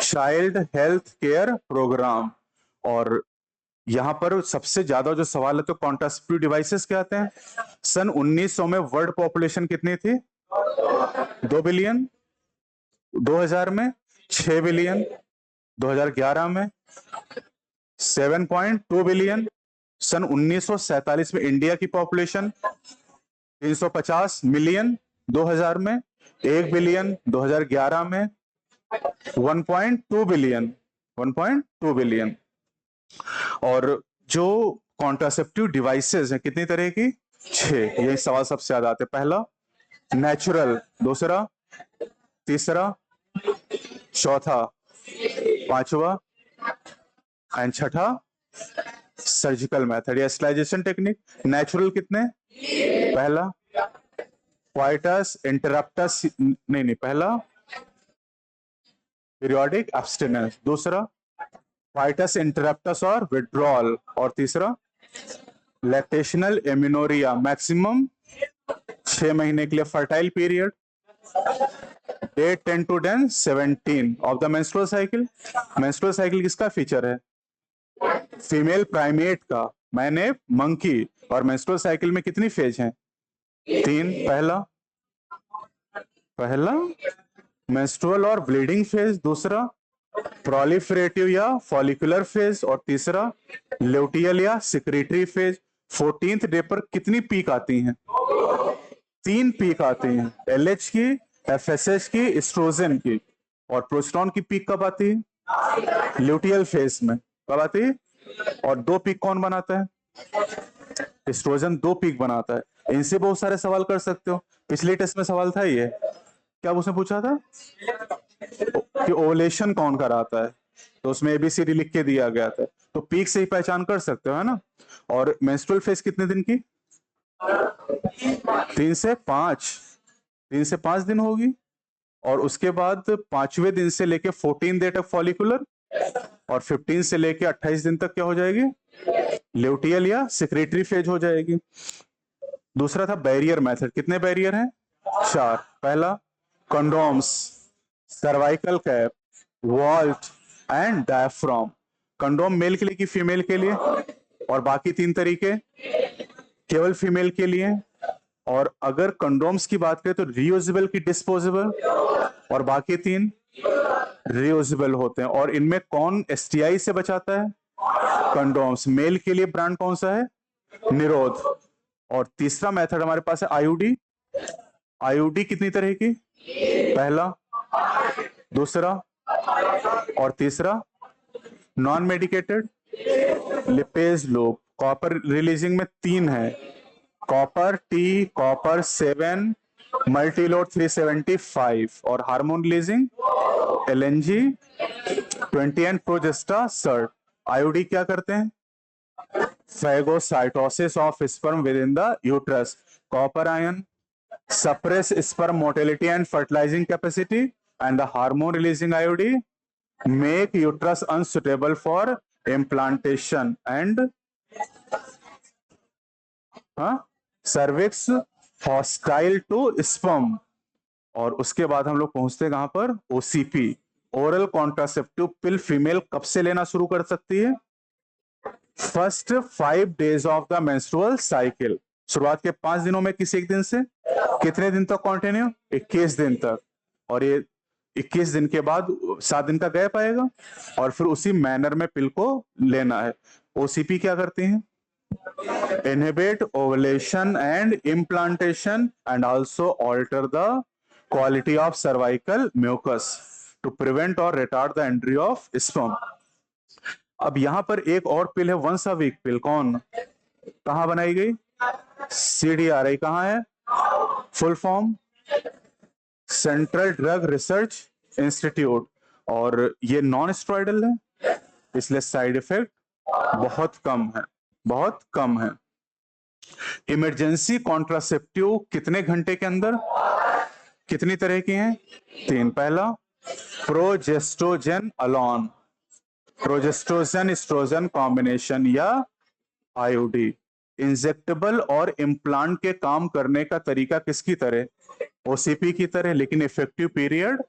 child health care programme. और यहां पर सबसे ज्यादा जो सवाल है तो कॉन्ट्रासेप्टिव डिवाइसेस क्या आते हैं? सन 1900 में वर्ल्ड पॉपुलेशन कितनी थी? 2 बिलियन। 2000 में 6 बिलियन। 2011 में 7.2 बिलियन। सन 1947 में इंडिया की पॉपुलेशन 350 मिलियन। 2000 में 1 बिलियन। 2011 में 1.2 बिलियन। 1.2 बिलियन। और जो कॉन्ट्रासेप्टिव डिवाइसेस हैं कितनी तरह की? 6। यही सवाल सबसे ज्यादा आते हैं। पहला नेचुरल, दूसरा, तीसरा, चौथा, पांचवा एंड छठा सर्जिकल मेथड या स्टरलाइजेशन टेक्निक। नेचुरल कितने? पहला क्वाइटस इंटरप्टस, नहीं, पहला पीरियोडिक एब्स्टिनेंस, दूसरा क्वाइटस इंटरप्टस और विड्रॉल, और तीसरा लैक्टेशनल एमिनोरिया, मैक्सिमम 6 महीने के लिए fertile period. Day 10 to 10 17 of the menstrual cycle. Menstrual cycle किसका फीचर है? फीमेल प्राइमेट का, मैंने मंकी। और मेंस्ट्रुअल साइकिल में कितनी फेज हैं? 3। पहला मेंस्ट्रुअल और ब्लीडिंग फेज, दूसरा प्रोलिफरेटिव या फॉलिकुलर फेज, और तीसरा ल्यूटियल या सिक्रेटरी फेज। 14th डे पर कितनी पीक आती हैं? 3 पीक आती हैं, एलएच की, एफएसएच की, एस्ट्रोजन की। और प्रोस्टोन की पीक कब आती है? ल्यूटियल फेज में। कब आती है? और 2 पीक कौन बनाता है? एस्ट्रोजन 2 पीक बनाता है। इनसे बहुत सारे सवाल कर सकते हो। पिछले टेस्ट में सवाल था ये, क्या उसने पूछा था कि ओवुलेशन कौन कराता है, तो उसमें एबीसीडी लिख के दिया गया था। तो पीक से ही पहचान कर सकते हो, है ना। और मेंस्ट्रुअल फेज कितने दिन की? 3 से 5 दिन होगी। और उसके बाद 5वें दिन से लेके 14 डे तक फॉलिकुलर, और 15 से लेके 28 दिन तक क्या हो जाएगी? ल्यूटियल या सिक्रेटरी फेज हो जाएगी। दूसरा था बैरियर मेथड। कितने बैरियर हैं? 4। पहला condoms, cervical cap, vault and diaphragm. Condom male के लिए कि फीमेल के लिए? और बाकी 3 तरीके केवल फीमेल के लिए। और अगर कंडोम्स की बात करें तो रीयूजेबल की डिस्पोजेबल, और बाकी 3 रीयूजेबल होते हैं। और इनमें कौन एसटीआई से बचाता है? कंडोम्स। मेल के लिए ब्रांड कौन सा है? निरोध। और तीसरा मेथड हमारे पास है आईयूडी। आईयूडी कितनी तरह की? पहला, दूसरा और तीसरा non medicated lipase loop. Copper releasing में 3 है, कॉपर टी, कॉपर 7, मल्टीलोड 375, और hormone releasing LNG 20 and progestasert. IUD क्या करते हैं? phagocytosis of sperm within the uterus. Copper ion suppress sperm motility and fertilizing capacity, and the hormone releasing IUD make uterus unsuitable for implantation and cervix hostile to sperm। और उसके बाद हम लोग पहुंचते हैं कहां पर? ओसीपी, ओरल कॉन्ट्रासेप्टिव पिल female कब से लेना शुरू कर सकती है? First 5 days of the menstrual cycle. शुरुआत के 5 दिनों में किसी एक दिन से कितने दिन तक कंटिन्यू? 21 दिन तक। और ये 21 दिन के बाद 7 दिन का गैप आएगा, और फिर उसी मैनर में पिल को लेना है। ओसीपी क्या करती हैं? Inhibit ovulation and implantation and also alter the quality of cervical mucus to prevent और retard the entry of sperm. अब यहां पर एक और पिल है, वंस अ वीक पिल। कौन, कहां बनाई गई? सीडीआरआई। कहां है? Full form central drug research institute. और ये नॉन स्टेरॉइडल है, इसलिए साइड इफेक्ट बहुत कम है। बहुत कम है। इमरजेंसी कॉन्ट्रासेप्टिव कितने घंटे के अंदर? कितनी तरह की हैं? 3। पहला प्रोजेस्ट्रोजेन अलोन, प्रोजेस्ट्रोजन एस्ट्रोजन कॉम्बिनेशन, या आईयूडी। इंजेक्टेबल और इम्प्लांट के काम करने का तरीका किसकी तरह? ओसीपी की तरह, लेकिन इफेक्टिव पीरियड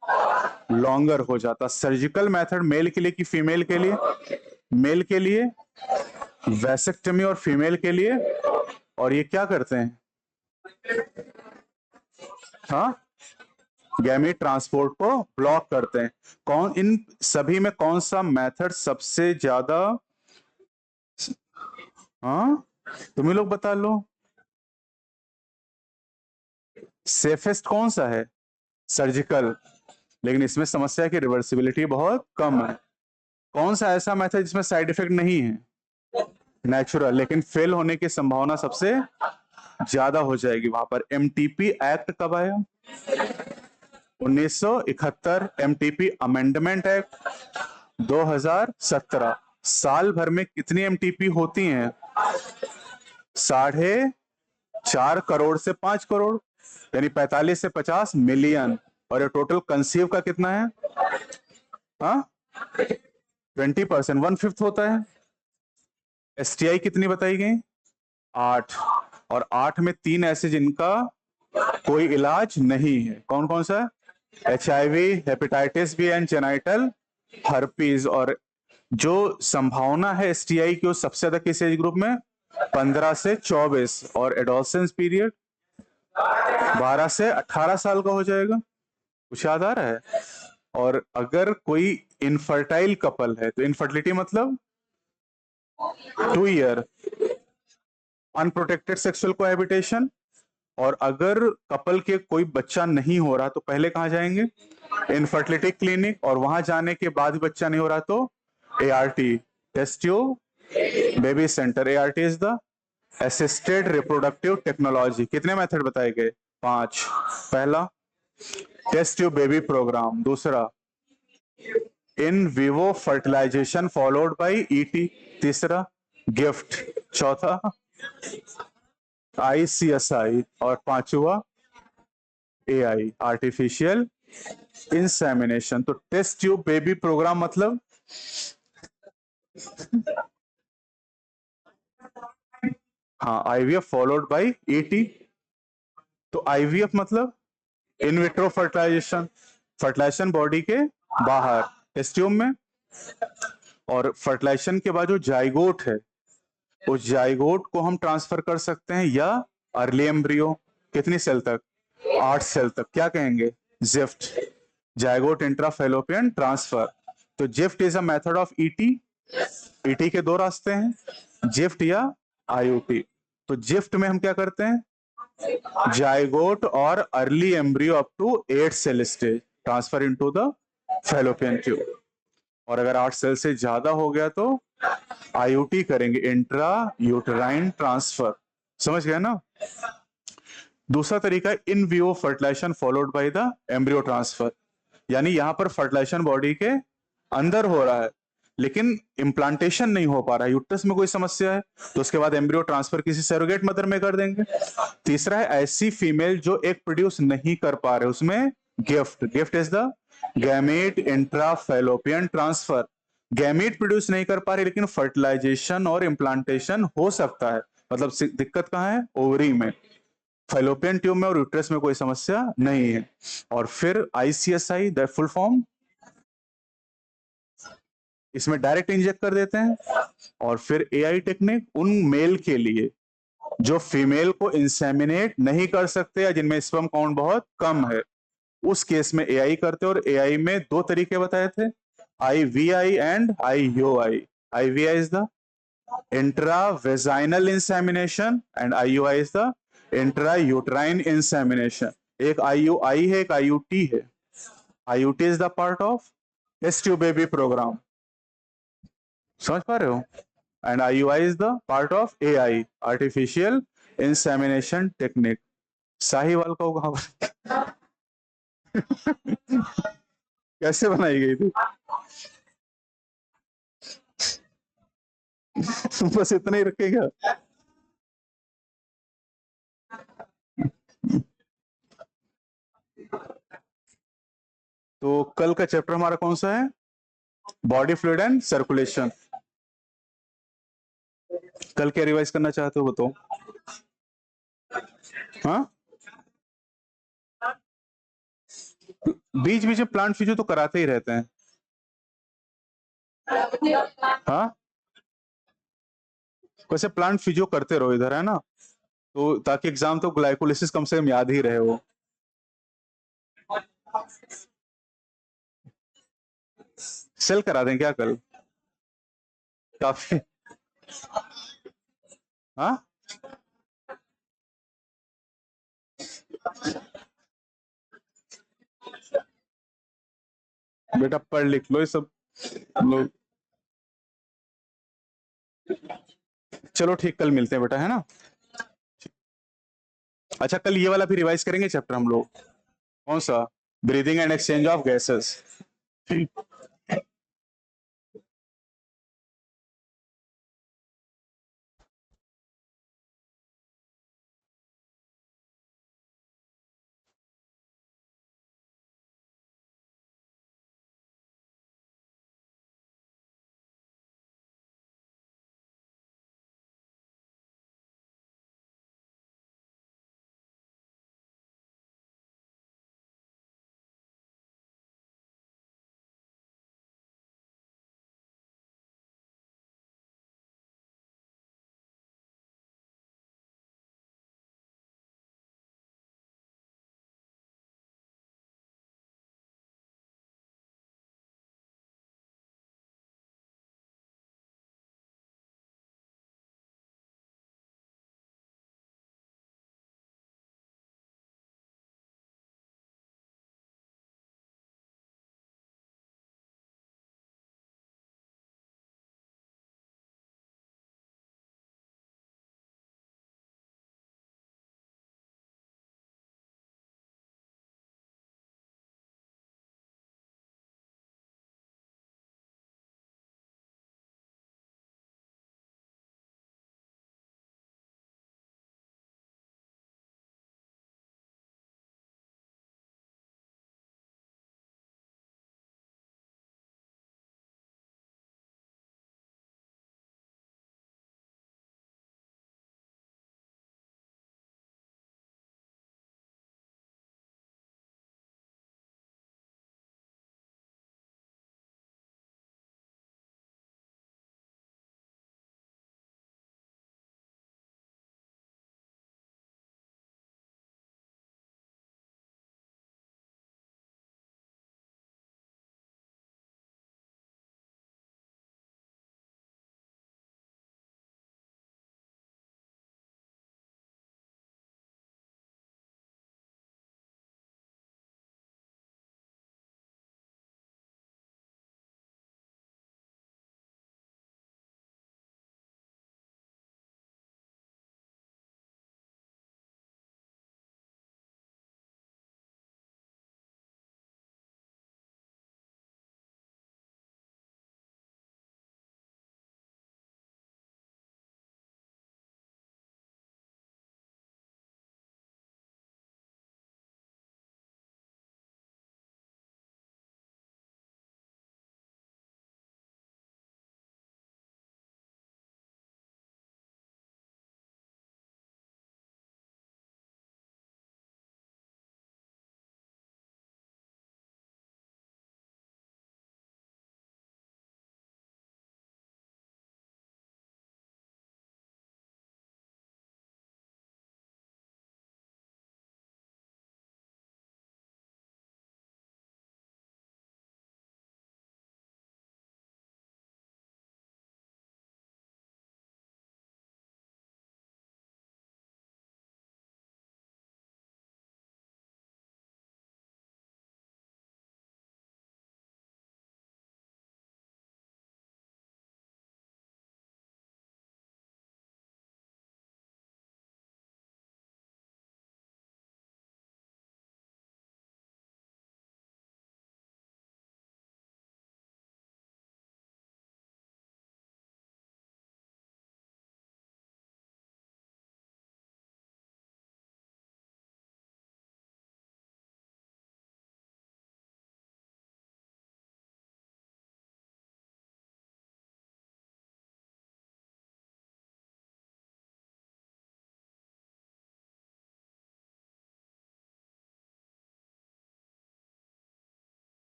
लॉन्गर हो जाता। सर्जिकल मेथड मेल के लिए कि फीमेल के लिए? मेल के लिए वैसेक्टमी और फीमेल के लिए। और ये क्या करते हैं? हाँ, गैमीट ट्रांसपोर्ट को ब्लॉक करते हैं। कौन इन सभी में कौन सा मेथड सबसे ज्यादा? हाँ, तुम ही लोग बता लो। सेफेस्ट कौन सा है? सर्जिकल। लेकिन इसमें समस्या की रिवर्सिबिलिटी बहुत कम है। कौन सा ऐसा मेथड जिसमें साइड इफेक्ट नहीं है? नेचुरल, लेकिन फेल होने की संभावना सबसे ज्यादा हो जाएगी वहां पर। एमटीपी एक्ट कब आया? 1971। MTP amendment act 2017। साल भर में कितनी एमटीपी होती हैं? 4.5 करोड़ से 5 करोड़, यानी 45 से 50 मिलियन। और ये टोटल कंसीव का कितना है? हाँ, 20%, 1/5 होता है। एसटीआई कितनी बताई गई? 8। और 8 में 3 ऐसे जिनका कोई इलाज नहीं है। कौन कौन सा? HIV, hepatitis B and genital herpes. और जो संभावना है एसटीआई की वो सबसे ज्यादा किस एज ग्रुप में? 15 से 24। और एडोलसेंस पीरियड 12 से 18 साल का हो जाएगा। कुछ याद आ रहा है? और अगर कोई इनफर्टाइल कपल है तो इनफर्टिलिटी मतलब 2 ईयर अनप्रोटेक्टेड सेक्सुअल कोहैबिटेशन। और अगर कपल के कोई बच्चा नहीं हो रहा तो पहले कहां जाएंगे? Infertility clinic. और वहां जाने के बाद भी बच्चा नहीं हो रहा तो ART, test tube baby centre. ART is the assisted reproductive technology. कितने मेथड बताए गए? 5। पहला टेस्ट ट्यूब बेबी प्रोग्राम, दूसरा in vivo fertilisation followed by ET, तीसरा गिफ्ट, चौथा ICSI, और पांचवा AI आर्टिफिशियल इंसेमिनेशन। तो टेस्ट ट्यूब बेबी प्रोग्राम मतलब हाँ IVF फॉलोड बाय ET। तो IVF मतलब in vitro fertilisation, fertilisation body के बाहर टेस्ट ट्यूब में। और फर्टिलाइजेशन के बाद जो जाइगोट है उस जाइगोट को हम ट्रांसफर कर सकते हैं या अर्ली एम्ब्रियो। कितनी सेल तक? 8 सेल तक। क्या कहेंगे? GIFT, zygote intrafallopian transfer. तो GIFT is a method of ET। ET के दो रास्ते हैं, जिफ्ट या IUT। तो जिफ्ट में हम क्या करते हैं? जाइगोट और early embryo up to 8 cell stage transfer into the fallopian tube. और अगर 8 सेल से ज्यादा हो गया तो IUT करेंगे, इंट्रा यूटराइन ट्रांसफर। समझ गए ना? दूसरा तरीका in vivo fertilisation followed by the embryo transfer. यानी यहां पर फर्टिलाइजेशन बॉडी के अंदर हो रहा है लेकिन इम्प्लांटेशन नहीं हो पा रहा है, यूट्रस में कोई समस्या है, तो उसके बाद एम्ब्रियो ट्रांसफर किसी सरोगेट मदर में कर देंगे। तीसरा है ऐसी फीमेल जो एक प्रोड्यूस नहीं कर पा रहे, उसमें gift. Gift is the gamete intrafallopian transfer. Gamete produce नहीं कर पा रहे लेकिन फर्टिलाइजेशन और इम्प्लांटेशन हो सकता है। मतलब दिक्कत कहां है? ओवरी में। फेलोपियन ट्यूब में और यूट्रस में कोई समस्या नहीं है। और फिर ICSI द फुल फॉर्म, इसमें डायरेक्ट इंजेक्ट कर देते हैं। और फिर AI टेक्निक उन मेल के लिए जो फीमेल को इंसेमिनेट नहीं कर सकते या जिनमें स्पर्म काउंट बहुत कम है, उस केस में AI करते हैं। और AI में दो तरीके बताए थे, IVI and IUI। IVI is the intravaginal insemination and IUI is the intra uterine insemination. एक IUI है, एक IUT है। IUT is the part of test tube baby programme. समझ पा रहे हो? And IUI is the part of AI artificial insemination technique. Sahiwal का होगा कैसे बनाई गई थी? बस इतना ही रखेगा। तो कल का चैप्टर हमारा कौन सा है? Body fluid and circulation. कल क्या रिवाइज करना चाहते हो बताओ? हाँ, बीच बीच में प्लांट फिजियो तो कराते ही रहते हैं। हाँ, वैसे प्लांट फिजियो करते रहो इधर, है ना, तो ताकि एग्जाम तो ग्लाइकोलिसिस कम से कम याद ही रहे वो। सेल करा दें क्या कल? काफी। हाँ, बेटा पढ़ लिख लो ये सब लोग। चलो ठीक, कल मिलते हैं बेटा, है ना। अच्छा, कल ये वाला भी रिवाइज करेंगे चैप्टर हम लोग। कौन सा? Breathing and exchange of gases.